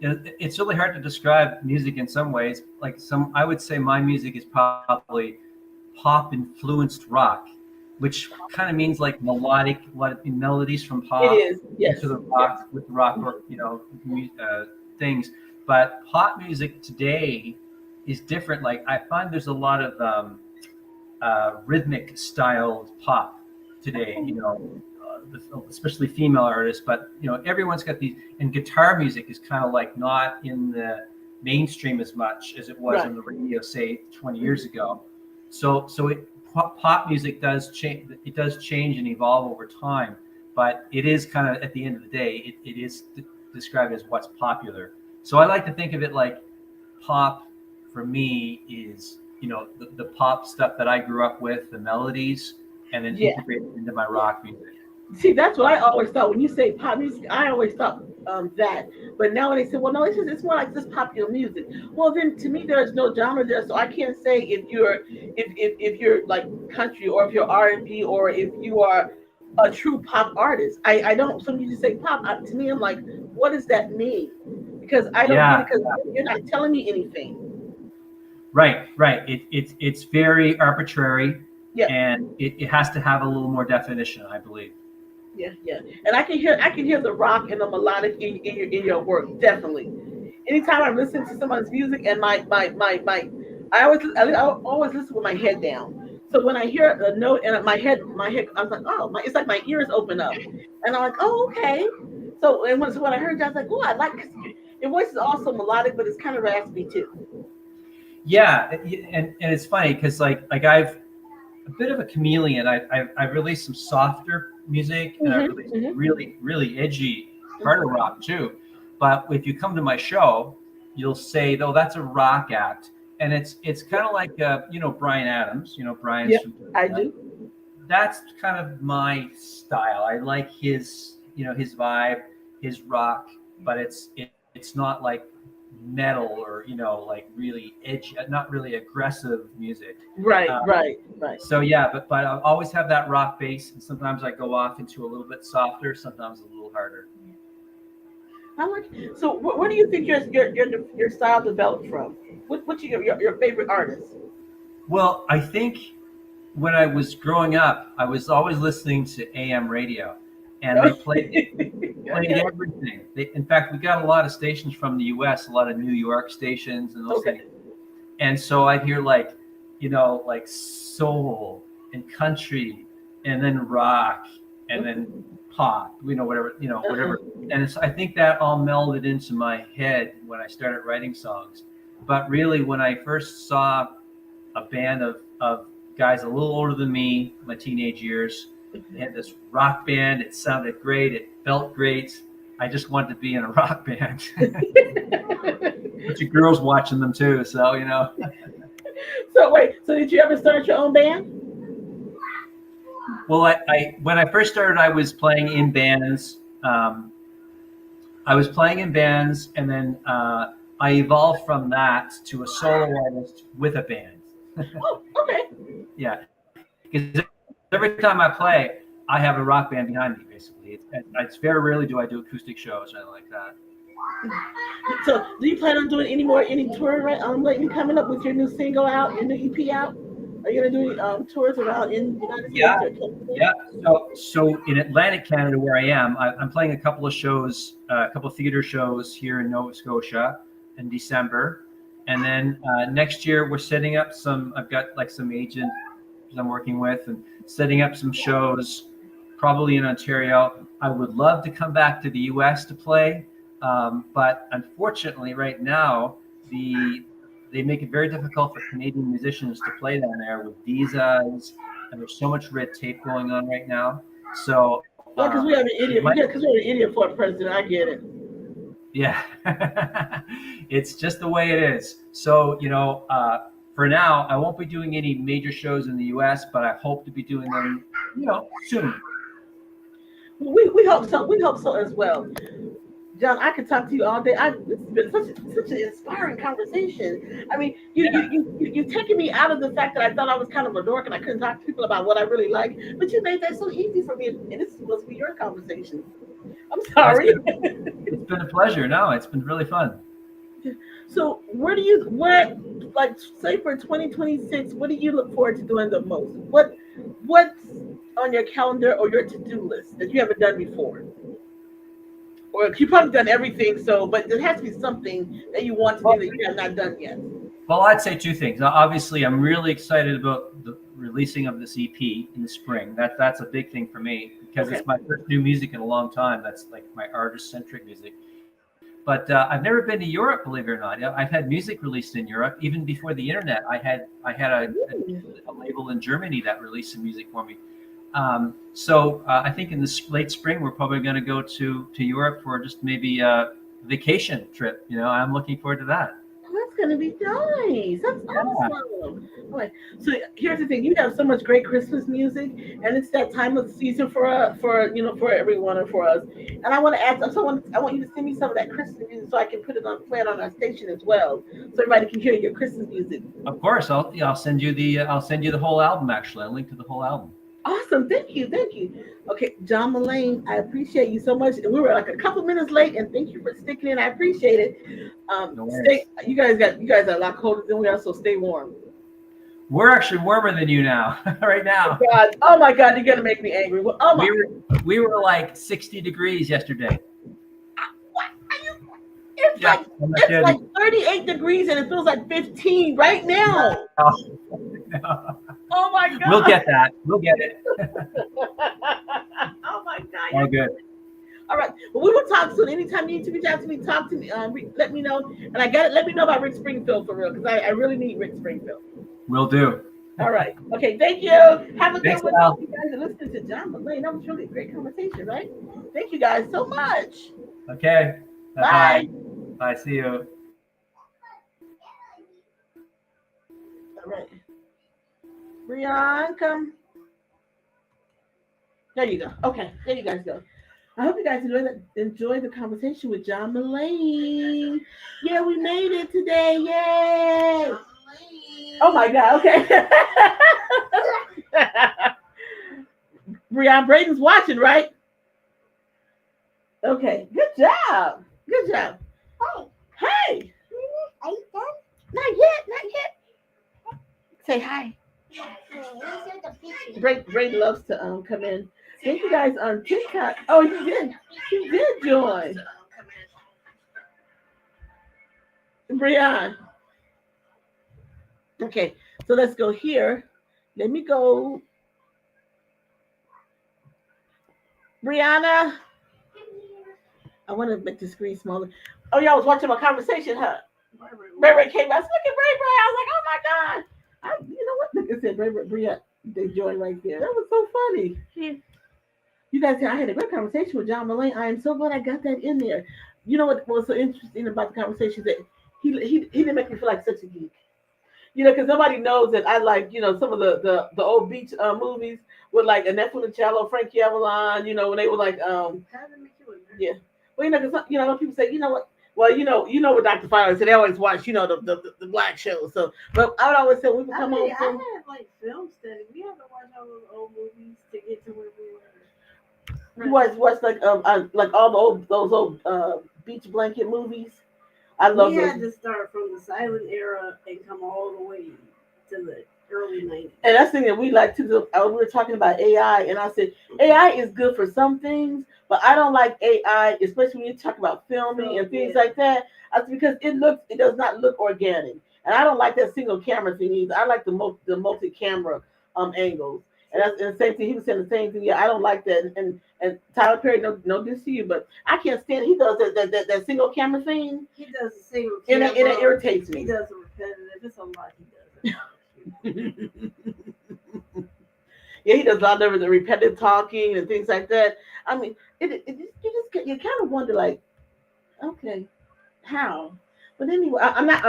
it's really hard to describe music in some ways. Like I would say my music is probably pop influenced rock, which kind of means like melodic, melodies from pop It is, yes, to the rock with rock or things. But pop music today is different. Like I find there's a lot of rhythmic styled pop today. Especially female artists, but everyone's got these, and guitar music is kind of like not in the mainstream as much as it was on the radio, say 20 years ago. So pop music does change. It does change and evolve over time, but it is kind of, at the end of the day, it is described as what's popular. So I like to think of it like pop for me is the pop stuff that I grew up with, the melodies, and then integrate it into my rock music. See, that's what I always thought. When you say pop music, I always thought that. But now when they say, well, no, it's more like this popular music. Well, then to me, there's no genre there, so I can't say if you're like country or if you're R&B or if you are a true pop artist. I don't. So when you just say pop, to me, I'm like, what does that mean? Because I don't get it, because you're not telling me anything. Right. It's very arbitrary, yeah, and it has to have a little more definition, I believe. Yeah. And I can hear the rock and the melodic in your work, definitely. Anytime I'm listening to someone's music and I always listen with my head down. So when I hear a note and my head, I was like, oh, it's like my ears open up, and I'm like, oh, okay. So when I heard that, I was like, oh, I like this. Your voice is also melodic, but it's kind of raspy too. Yeah, and it's funny because like I've a bit of a chameleon. I've released some softer music, and I've released really, really edgy harder rock too. But if you come to my show, you'll say, "Oh, that's a rock act," and it's kind of like Bryan Adams. Brian's. Yeah, I do. That's kind of my style. I like his his vibe, his rock, but it's not like metal or like really edgy, not really aggressive music. Right. So yeah, but I always have that rock bass, and sometimes I go off into a little bit softer, sometimes a little harder. I like. So where do you think your style developed from? What's your favorite artist? Well, I think when I was growing up, I was always listening to AM radio, and they played everything. In fact, we got a lot of stations from the U.S., a lot of New York stations and those things. And so I'd hear like soul and country, and then rock, and then pop, whatever. And I think that all melded into my head when I started writing songs. But really, when I first saw a band of guys a little older than me, my teenage years, they had this rock band. It sounded great. It felt great. I just wanted to be in a rock band. Bunch of girls watching them too, so So wait, so did you ever start your own band? Well, I when I first started, I was playing in bands. And then I evolved from that to a solo artist with a band. Oh, okay. Yeah, because every time I play, I have a rock band behind me. Basically, It's very rarely do I do acoustic shows or anything like that. So, do you plan on doing any tour right lately coming up with your new single out, your new EP out? Are you gonna do tours around in the United Yeah, States or Canada? yeah. So in Atlantic Canada, where I am, I'm playing a couple of shows, a couple of theater shows here in Nova Scotia in December, and then next year we're setting up some. I've got like some agents I'm working with and setting up some shows, probably in Ontario. I would love to come back to the U.S. to play, but unfortunately, right now they make it very difficult for Canadian musicians to play down there with visas, and there's so much red tape going on right now. So Yeah, because we have an idiot. might- Yeah, because we have an idiot for a president. I get it. yeah, it's just the way it is. So for now, I won't be doing any major shows in the U.S., but I hope to be doing them, soon. We hope so. We hope so as well. John, I could talk to you all day. It's been such an inspiring conversation. I mean, you've taken me out of the fact that I thought I was kind of a dork and I couldn't talk to people about what I really like, but you made that so easy for me, and this is supposed to be your conversation. I'm sorry. It's been a pleasure. No, it's been really fun. So, say for 2026, what do you look forward to doing the most? What's on your calendar or your to-do list that you haven't done before? Or you've probably done everything, but there has to be something that you want to do that you have not done yet. Well, I'd say two things. Now, obviously, I'm really excited about the releasing of this EP in the spring. That's a big thing for me because It's my first new music in a long time. That's like my artist-centric music. But I've never been to Europe, believe it or not. I've had music released in Europe even before the internet. I had a label in Germany that released some music for me. So I think in the late spring we're probably going to go to Europe for just maybe a vacation trip. I'm looking forward to that. That's going to be nice. That's awesome. All right. So here's the thing: you have so much great Christmas music, and it's that time of the season for everyone and for us. And I want to ask, I want you to send me some of that Christmas music so I can play it on our station as well, so everybody can hear your Christmas music. Of course, I'll send you the whole album. Actually, I'll link to the whole album. Awesome. Thank you. Okay, John Mullane, I appreciate you so much. We were like a couple minutes late, and thank you for sticking in. I appreciate it. No worries. You guys are a lot colder than we are, so stay warm. We're actually warmer than you now, right now. Oh my God, you're gonna make me angry. We were like 60 degrees yesterday. What are you? It's like 38 degrees, and it feels like 15 right now. No. Oh my God. We'll get that. We'll get it. Oh my God. All good. All right. Well, we will talk soon. Anytime you need to reach out to me, talk to me. Let me know. And let me know about Rick Springfield for real, because I really need Rick Springfield. Will do. All right. Okay. Thank you. Have a good one. Al. You guys are listening to John Mullane. That was really a great conversation, right? Thank you guys so much. Okay. Bye. Bye. See you. All right. Brian, come. There you go. Okay, there you guys go. I hope you guys enjoyed the conversation with John Mullane. Yeah, we made it today. Yay! Oh my God. Okay. Brian, Braden's watching, right? Okay. Good job. Good job. Hey. Are you done? Not yet. Say hi. Braden loves to come in. Thank you guys on TikTok. Oh, he did join. Brian. Okay, so let's go here. Let me go. Brianna. I want to make the screen smaller. Oh, y'all was watching my conversation, huh? Ray came out. Look at Ray. I was like, oh my God. You know what? Look, it said Brianna. They joined right there. That was so funny. You guys, I had a great conversation with John Mullane. I am so glad I got that in there. You know what was so interesting about the conversation, that he didn't make me feel like such a geek. Because nobody knows that I like, some of the old beach movies with like Annette Funicello, Frankie Avalon, when they were like, yeah. Well, because when people say, what? Well, what Dr. Fowler said. They always watch, the black shows. So, but I would always say we would come home from. I had like film study. We had to watch all those old movies to get to where we were. You watch like all the those old beach blanket movies. I love We those. had to start from the silent era and come all the way to the early 90s. And that's the thing that we like to do. We were talking about AI, and I said AI is good for some things, but I don't like AI, especially when you talk about filming and things like that. That's because it does not look organic, and I don't like that single camera thing either. I like the multi camera angles, and that's and the same thing. He was saying the same thing. Yeah, I don't like that. And Tyler Perry, no diss to you, but I can't stand it. He does that single camera thing. He does the single And camera. it irritates me. He does a repetitive. It's a lot he does. Yeah, he does a lot of the repetitive talking and things like that. I mean, you kind of wonder like, okay, how? But anyway, I'm not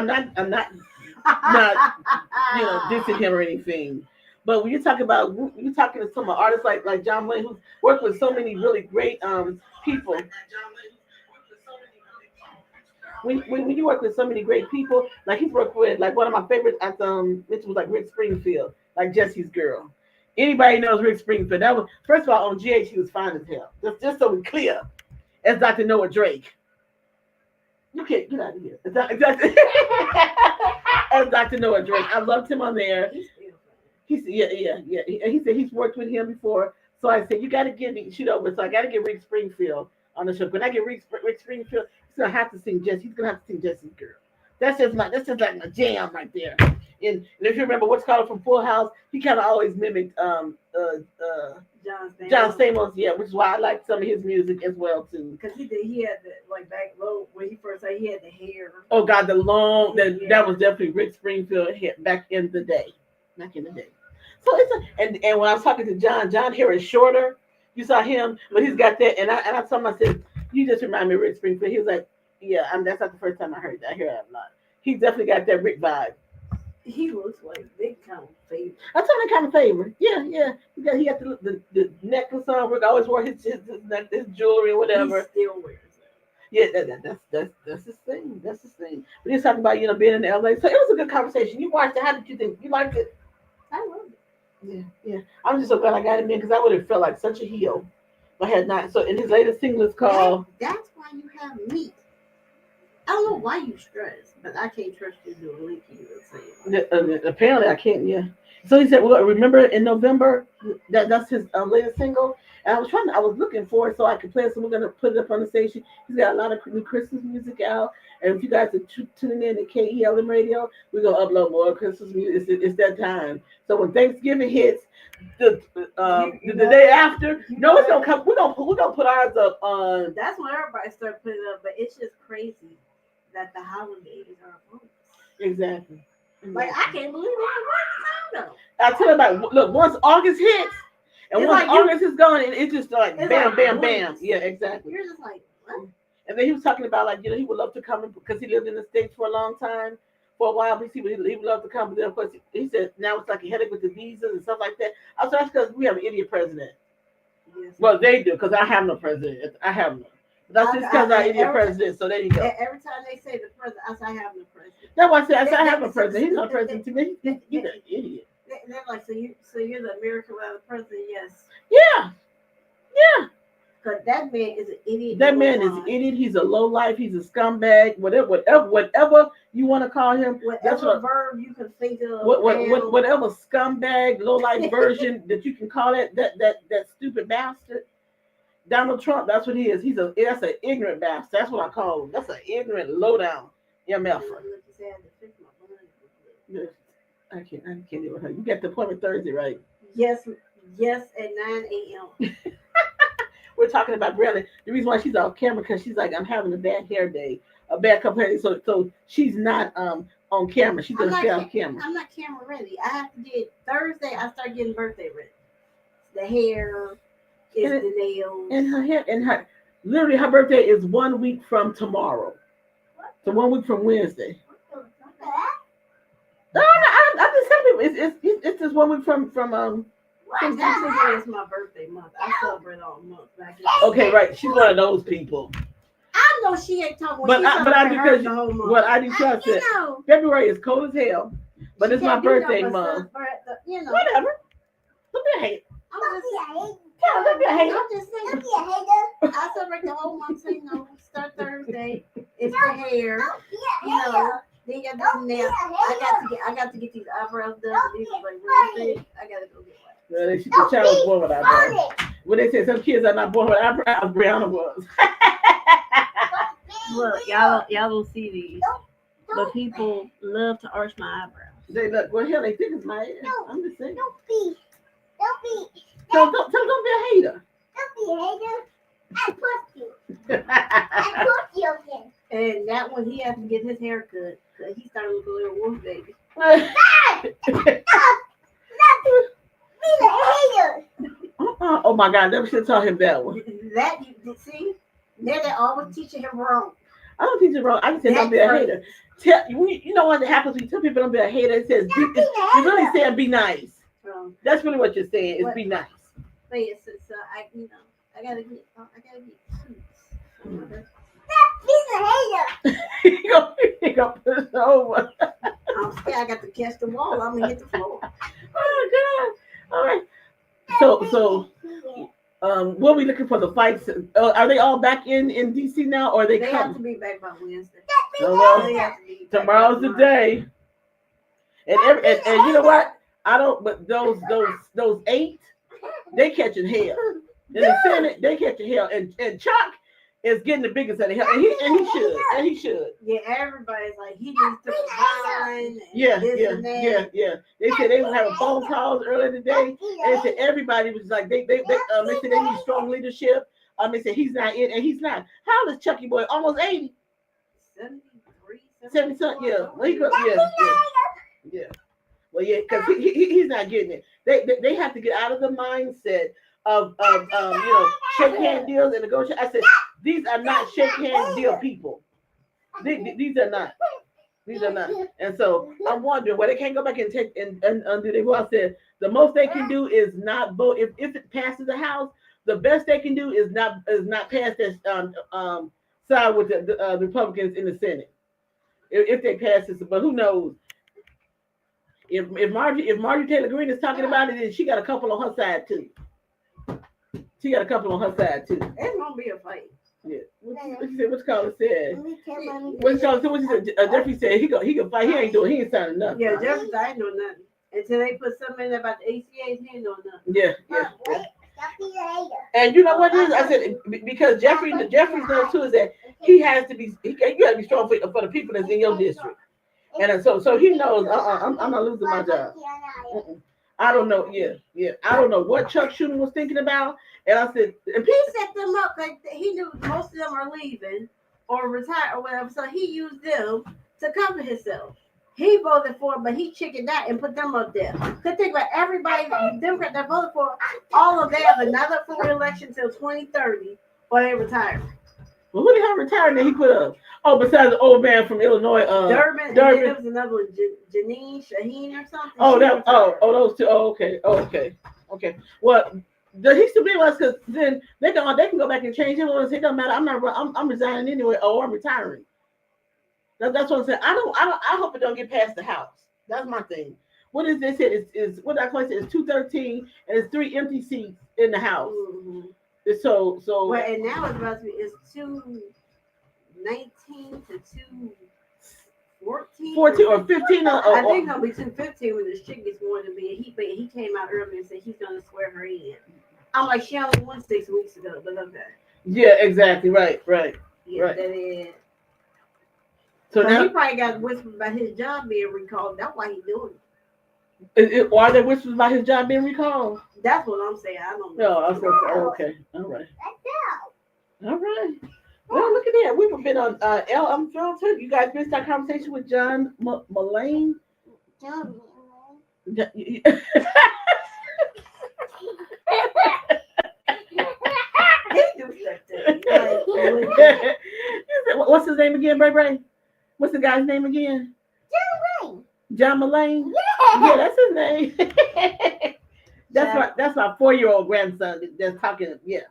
dissing him or anything. But when you're talking to some artists like John Wayne, who's worked with so many really great people. When you work with so many great people, like he's worked with like one of my favorites at which was like Rick Springfield, like Jesse's Girl. Anybody knows Rick Springfield? That was first of all on GH he was fine as hell. Just so we're clear, as Dr. Noah Drake. You can't get out of here. As Dr. Noah Drake, I loved him on there. He said, yeah. He said he's worked with him before. So I said, you got to give me shoot over. So I got to get Rick Springfield on the show. When I get Rick Springfield, he's gonna have to sing Jesse. He's gonna have to sing Jesse's Girl. That's just like my jam right there. And if you remember what's called from Full House, he kind of always mimicked John Stamos, yeah, which is why I like some of his music as well too. Because he had the like back low when he first started, he had the hair. Oh God, that was definitely Rick Springfield back in the day. So and when I was talking to John hair is shorter. You saw him, but he's got that, and I told him, I said, you just remind me of Rick Springfield. He was like, yeah, that's not the first time I heard that. I hear that a lot. He definitely got that Rick vibe. He looks like big kind of favor. I told him kind of favor. Yeah. He got the necklace on. Rick always wore his jewelry or whatever. He still wears it. Yeah, that's his thing. That's his thing. But he's talking about being in LA. So it was a good conversation. You watched it. How did you think? You liked it? I loved it. Yeah. I'm just so glad I got him in because I would have felt like such a heel if I had not. So in his latest single is called. That's why you have me. I don't know why you stress, but I can't trust you to do a link you were saying. Apparently I can't, yeah. So he said, well, remember in November, that's his latest single. And I was looking for it so I could play it. So we're going to put it up on the station. He's got a lot of new Christmas music out. And if you guys are tuning in to KELM Radio, we're going to upload more Christmas music. It's that time. So when Thanksgiving hits, the day after, it's going to come. We're going to put ours up on. That's when everybody started putting it up. But it's just crazy that the holidays are upon us. Exactly. Like, I can't believe it's the right time, though. I tell you about, look, once August hits, and it's once August is gone, it's just like bam, bam, bam. Yeah, exactly. You're just like, what? And then he was talking about, like, he would love to come because he lived in the States for a long time, for a while. He would love to come, but then, of course, he said now it's like a headache with the visas and stuff like that. I said, that's because we have an idiot president. Yes. Well, they do, because I have no president. I have none. That's just because our idiot president, so there you go. Every time they say the president, I say I have no president. That's why I said I have no president. He's not president to me. He's an idiot. They're like, so you're the American without a president? Yes. Yeah. Because that man is an idiot. That man is an idiot. He's a low life. He's a scumbag. Whatever you want to call him. Whatever verb you can think of. Whatever scumbag, low life version that you can call it. That stupid bastard. Donald Trump, that's what he is. That's an ignorant bastard. That's what I call him. That's an ignorant, low down MF. I can't deal with her. You got the appointment Thursday, right? Yes, at 9 a.m. We're talking about Brianna. The reason why she's off camera because she's like, I'm having a bad hair day, a bad couple hair day. So she's not on camera. She's gonna stay off camera. I'm not camera ready. I have to get Thursday. I start getting birthday ready. The hair. The nails. And her hair, literally her birthday is 1 week from tomorrow. So 1 week from Wednesday. No, I'm just telling you, it's just 1 week from It's my birthday month. I celebrate all month. Okay, right. She's one of those people. I know she ain't talking. But I do because what I do trust it. February is cold as hell, but it's my birthday month. You know. Whatever. Look at hate. Don't be a hater. I'm just saying. Don't be a hater. I celebrate the whole month. So start Thursday. It's the hair. Then you got the nails. I got to get these eyebrows done. These are like really big. I gotta go get one. Well, the child was born with eyebrows. When they say some kids are not born with eyebrows, Brianna was. Look, y'all don't see these, but people love to arch my eyebrows. They look. Well, hell, they think it's my hair. I'm just saying. Don't be. So don't be a hater. Don't be a hater. I pushed you. I pushed you again. And that one, he has to get his hair cut. He started looking a little wolf baby. Oh my God, never should have taught him that one. That you see? They're always teaching him wrong. I don't teach him wrong. I just say don't be a hater. You know what happens when you tell people don't be a hater? It says you're really saying be nice. That's really what you're saying is be nice. But yes, so I gotta get suits. He's a hater. He gonna put it over. I'm scared I got to catch the wall. I'm gonna hit the floor. Oh God! All right. So, what are we looking for the fights? Are they all back in DC now, or they have to be back by Wednesday? Tomorrow's the day. And you know what? I don't. But those 8, they catching hell. In the Senate, they catching hell. And Chuck is getting the biggest of the hell, and he should. Yeah, everybody's like he needs to resign. Yeah. They said they were having phone calls earlier today, and they said everybody was like they said they need strong leadership. They said he's not in, and he's not. How old is Chucky boy? Almost 80. 70 something. Yeah. Well, yeah. Well, yeah, because he's not getting it. They have to get out of the mindset of shake hand deals and negotiate. I said these are not shake hand deal people. These are not. And so I'm wondering why they can't go back and take and undo their vote. I said the most they can do is not vote. If it passes the House, the best they can do is not pass this side with the Republicans in the Senate. If they pass this, but who knows? If Marjorie Taylor Greene is talking about it, then she got a couple on her side too. It's gonna be a fight. Yeah. What's Carla said? What said? Jeffrey said he can fight. He ain't signing nothing. Yeah, Jeffrey, I ain't doing nothing until they put something in about the ACAs. He ain't doing nothing. Yeah. And you know what it is? I said because Jeffrey knows too is that he has to be. You got to be strong for the people that's in your district. And so he knows. I'm not losing my job. I don't know. Yeah. I don't know what Chuck Schumer was thinking about. And I said, and he set them up like he knew most of them are leaving or retire or whatever. So he used them to cover himself. He voted for it, but he chickened out and put them up there. Could think about everybody, the Democrat that voted for all of them have another for election till 2030 or they retire. Well, who did he retire that he put up? Oh, besides the old man from Illinois, Durbin. There was another one, Janine Shaheen or something. Those two. Okay. Well, he still be with us because then they can go back and change him. It doesn't matter. I'm resigning anyway, or I'm retiring. That's what I'm saying. I hope it don't get past the House. That's my thing. What is this? Is what I call it? It's 213 and it's 3 empty seats in the House. Mm-hmm. So. Well, and now it's about to be 219 to 214. 14 or 15. I think it'll be 215 when this chick gets more than me. He came out earlier and said he's gonna swear her in. I'm like, she only won 6 weeks ago, but okay. Yeah, exactly. Right. Yeah, right. That is. So now he probably got whispers about his job being recalled. That's why he's doing it. Are there whispers about his job being recalled? That's what I'm saying. I don't know. No, I was going to say, okay. All right. Well, look at that. We've been on Elle Unfiltered. You guys missed our conversation with John Mullane. John Mullane. What's his name again, Bray? What's the guy's name again? John Mullane. Yeah, that's his name. That's my 4-year-old grandson that's talking. Yeah.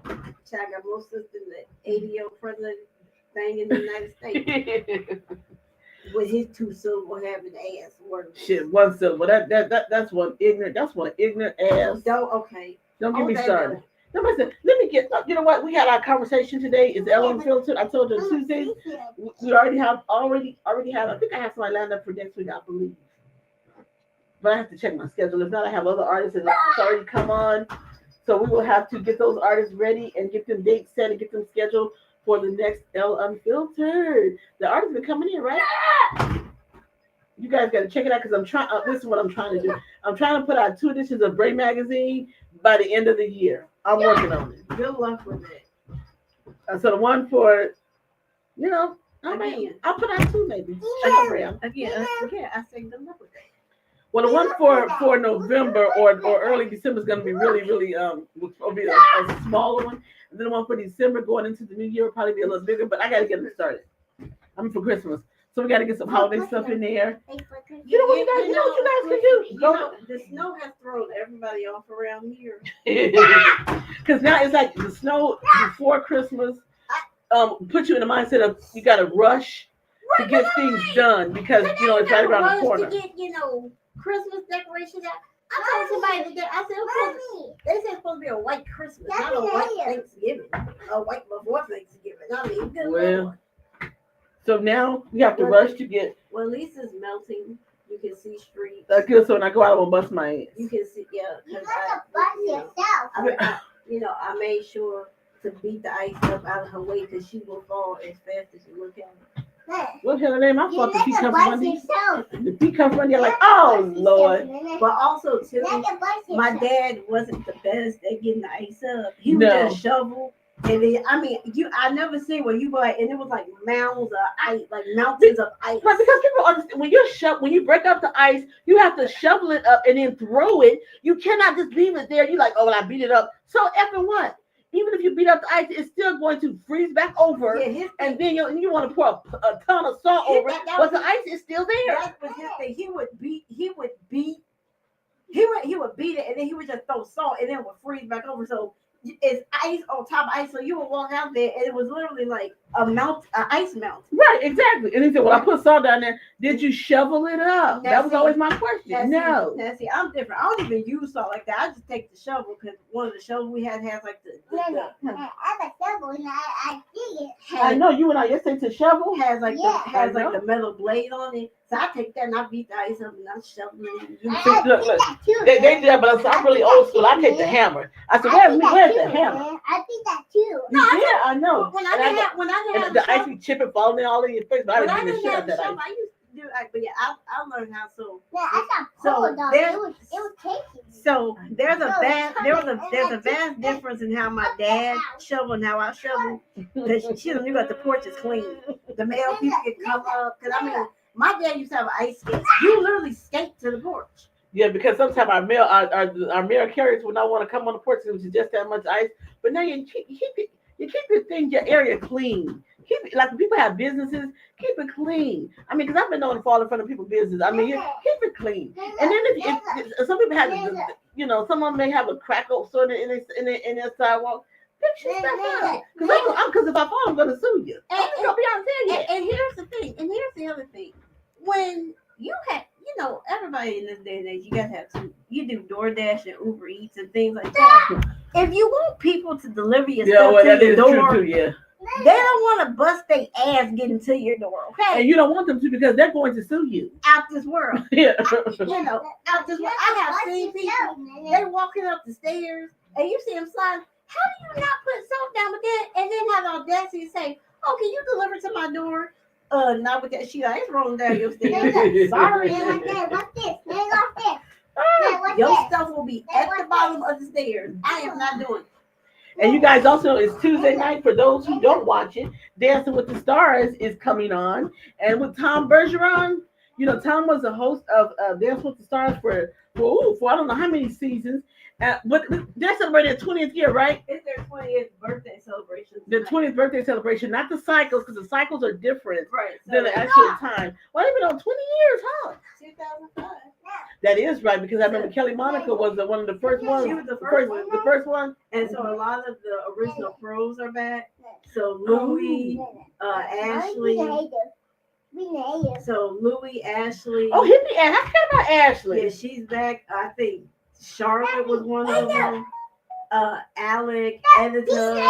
Child got more sister than the 80-year-old president thing in the United States. With his 2 silver having ass work. Shit, 1 silver. That's one ignorant. That's one ignorant ass. Don't get me started. Listen, let me get. You know what? We had our conversation today. Is Elle Unfiltered? I told you on Tuesdays. We already have. I think I have somebody lined up for next week. I believe. But I have to check my schedule. If not, I have other artists that have already come on. So we will have to get those artists ready and get them dates set and get them scheduled for the next Elle Unfiltered. The artists been coming in, right? You guys got to check it out because I'm trying. This is what I'm trying to do. I'm trying to put out 2 editions of Brain Magazine by the end of the year. I'm working on it. Good luck with it. So the one for, I'll put out 2 maybe. Again, I say good luck with it. Well, the one for November or early December is going to be really will be a smaller one. And then the one for December going into the new year will probably be a little bigger. But I got to get it started. For Christmas. So we got to get some holiday stuff in there. You know what you guys can do? The snow has thrown everybody off around here. Because now it's like the snow before Christmas put you in the mindset of you got to rush to get things done because it's right around the corner. To get Christmas decorations out. I told somebody today. I said they said it's supposed to be a white Christmas, not a white Thanksgiving, a white before Thanksgiving. I mean, good Lord. So now we have to rush to get. Well, at least it's melting. You can see streets. Good. So when I go out, I won't bust my ass. You can see, yeah. You have to bust yourself. I made sure to beat the ice up out of her way because she will fall as fast as you look at her. What the hell name? I thought the feet come from under. yourself. The feet come from under. Like, oh Lord. But also too, my dad wasn't the best at getting the ice up. He would just shovel. And then, I never seen where you go and it was like mounds of ice, like mountains of ice. Right, because people understand when you break up the ice, you have to shovel it up and then throw it. You cannot just leave it there. You're like, oh, well, I beat it up. So effing what? Even if you beat up the ice, it's still going to freeze back over, and then you want to pour a ton of salt over it, but the ice is still there. That was his thing. He would beat it, and then he would just throw salt, and then it would freeze back over. So it's ice on top of ice. So you would walk out there, and it was literally like an ice mount. Right, exactly. And he said, "Well, I put salt down there. Did you shovel it up?" That was always my question. No. See, I'm different. I don't even use salt like that. I just take the shovel because one of the shovels we has like the I have a shovel and I see it. I know you and I yesterday to shovel has like the metal blade on it. So I take that and I beat the ice up and I shovel it. Look. They do that, but I'm really old school. I take the hammer. I said, where's the hammer? I think that too. Yeah, I know. When I didn't have the ice be chipping, falling all in your face, but I didn't even shit out that ice. I used to do but yeah, I learned how to. Yeah, I got cold though. It was tasty. So there's a vast difference in how my dad shoveled and how I shovel. Because she knew that the porch is clean. The male people can come up. Because my dad used to have an ice skate. You literally skate to the porch. Yeah, because sometimes our mail carriers would not want to come on the porch because it was just that much ice. But now you keep your area clean. Keep it, like when people have businesses, keep it clean. Because I've been known to fall in front of people's business. Keep it clean. And then if some people have, some of them may have a crack or sort of in their sidewalk. Fix your stuff up. Because if I fall, I'm gonna sue you. I'm just gonna be honest with you. And here's the thing. And here's the other thing. When you have, everybody in this day and age, you gotta have two. You do DoorDash and Uber Eats and things like that. If you want people to deliver your stuff to your door, they don't want to bust their ass getting to your door, okay? And you don't want them to because they're going to sue you. Out this world. Yeah. Out this world. I have seen people, they walking up the stairs, and you see them sliding. How do you not put salt down with that and then have the audacity to say, oh, can you deliver to my door? Not with that shit. I ain't rolling down your stairs. Sorry. What's this? Your stuff will be at the bottom of the stairs. I am not doing it. And you guys also know it's Tuesday night. For those who don't watch it, Dancing with the Stars is coming on. And with Tom Bergeron, Tom was the host of Dancing with the Stars for I don't know how many seasons. But they're celebrating their 20th year, right? It's their 20th birthday celebration. The 20th birthday celebration, not the cycles, because the cycles are different than the actual time. Well, they've been on 20 years, huh? 2005. That is right, because I remember Kelly Monica was one of the first ones. She was the first one. And so a lot of the original pros are back. So Louis, Ashley. So Louis, Ashley. Oh, hit me, I forgot about Ashley. Yeah, she's back. I think Charlotte was one of them. Alec, Editor,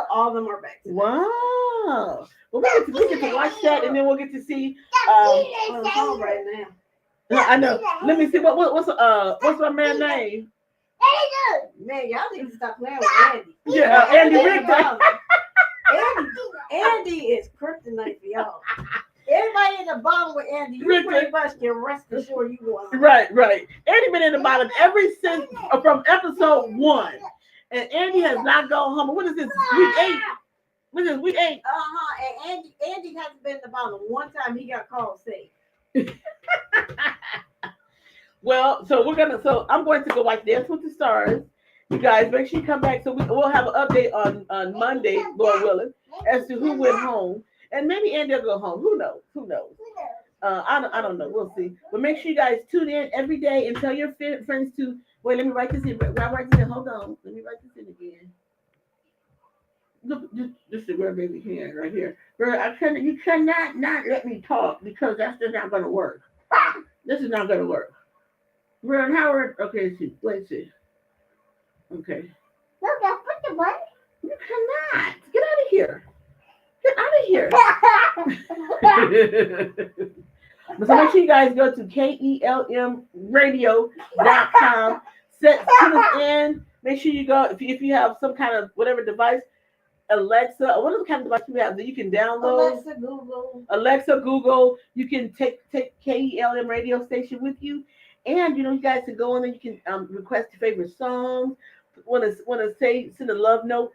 all of them are back today. Wow. Well, we get to watch that, and then we'll get to see. On the phone right now. I know. Let me see what's my man name? Man, y'all need to stop playing with Andy. Yeah, Andy Richter. Andy is kryptonite for y'all. Everybody in the bottom with Andy, you Richter. pretty much can rest assured you will. Right. Andy been in the bottom ever since from episode 1, and Andy has not gone home. What is this? Week 8. What is this? Week 8. And Andy hasn't been in the bottom. One time he got called safe. Well, so I'm going to go watch Dance with the Stars. You guys, make sure you come back. So we'll have an update on Monday, Lord willing, as to who went home, and maybe Andy will go home. Who knows? I don't know. We'll see. But make sure you guys tune in every day and tell your friends to wait. Let me write this in. Hold on. Let me write this in again. Look, just the grandbaby hand right here. Girl, you cannot not let me talk because that's just not going to work. This is not going to work. Reverend Howard, okay, see. Okay. Look, I put the button. You cannot. Get out of here. So make sure you guys go to KELMradio.com. Tune us in. Make sure you go, if you have some kind of whatever device, Alexa, or whatever kind of device you have that you can download. Alexa, Google. You can take KELM radio station with you. And you guys can go in there. You can request your favorite songs. Want to send a love note?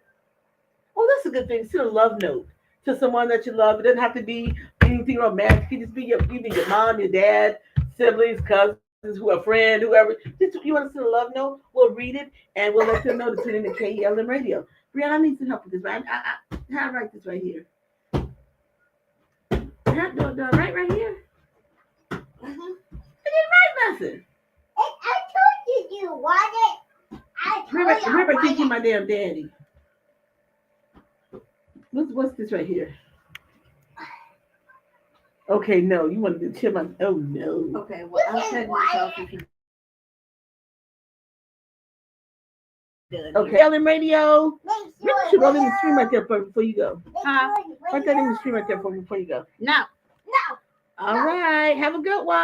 Oh, that's a good thing. Send a love note to someone that you love. It doesn't have to be anything romantic. It can just be even your mom, your dad, siblings, cousins, friend, whoever. Just you want to send a love note? We'll read it and we'll let them know to tune in to KELM radio. Brianna, I need some help with this. Right? How to write this right here? Do I write right here? Mm-hmm. I didn't write nothing. I told you want it. Remember teaching my damn daddy. What's this right here? Okay, no, you want to do chill my. Oh no. Okay, well I'll send myself if you. Okay, Ellen Radio. You should roll in the stream right there before you go. Right there in the stream right there before you go. No. All right, have a good one.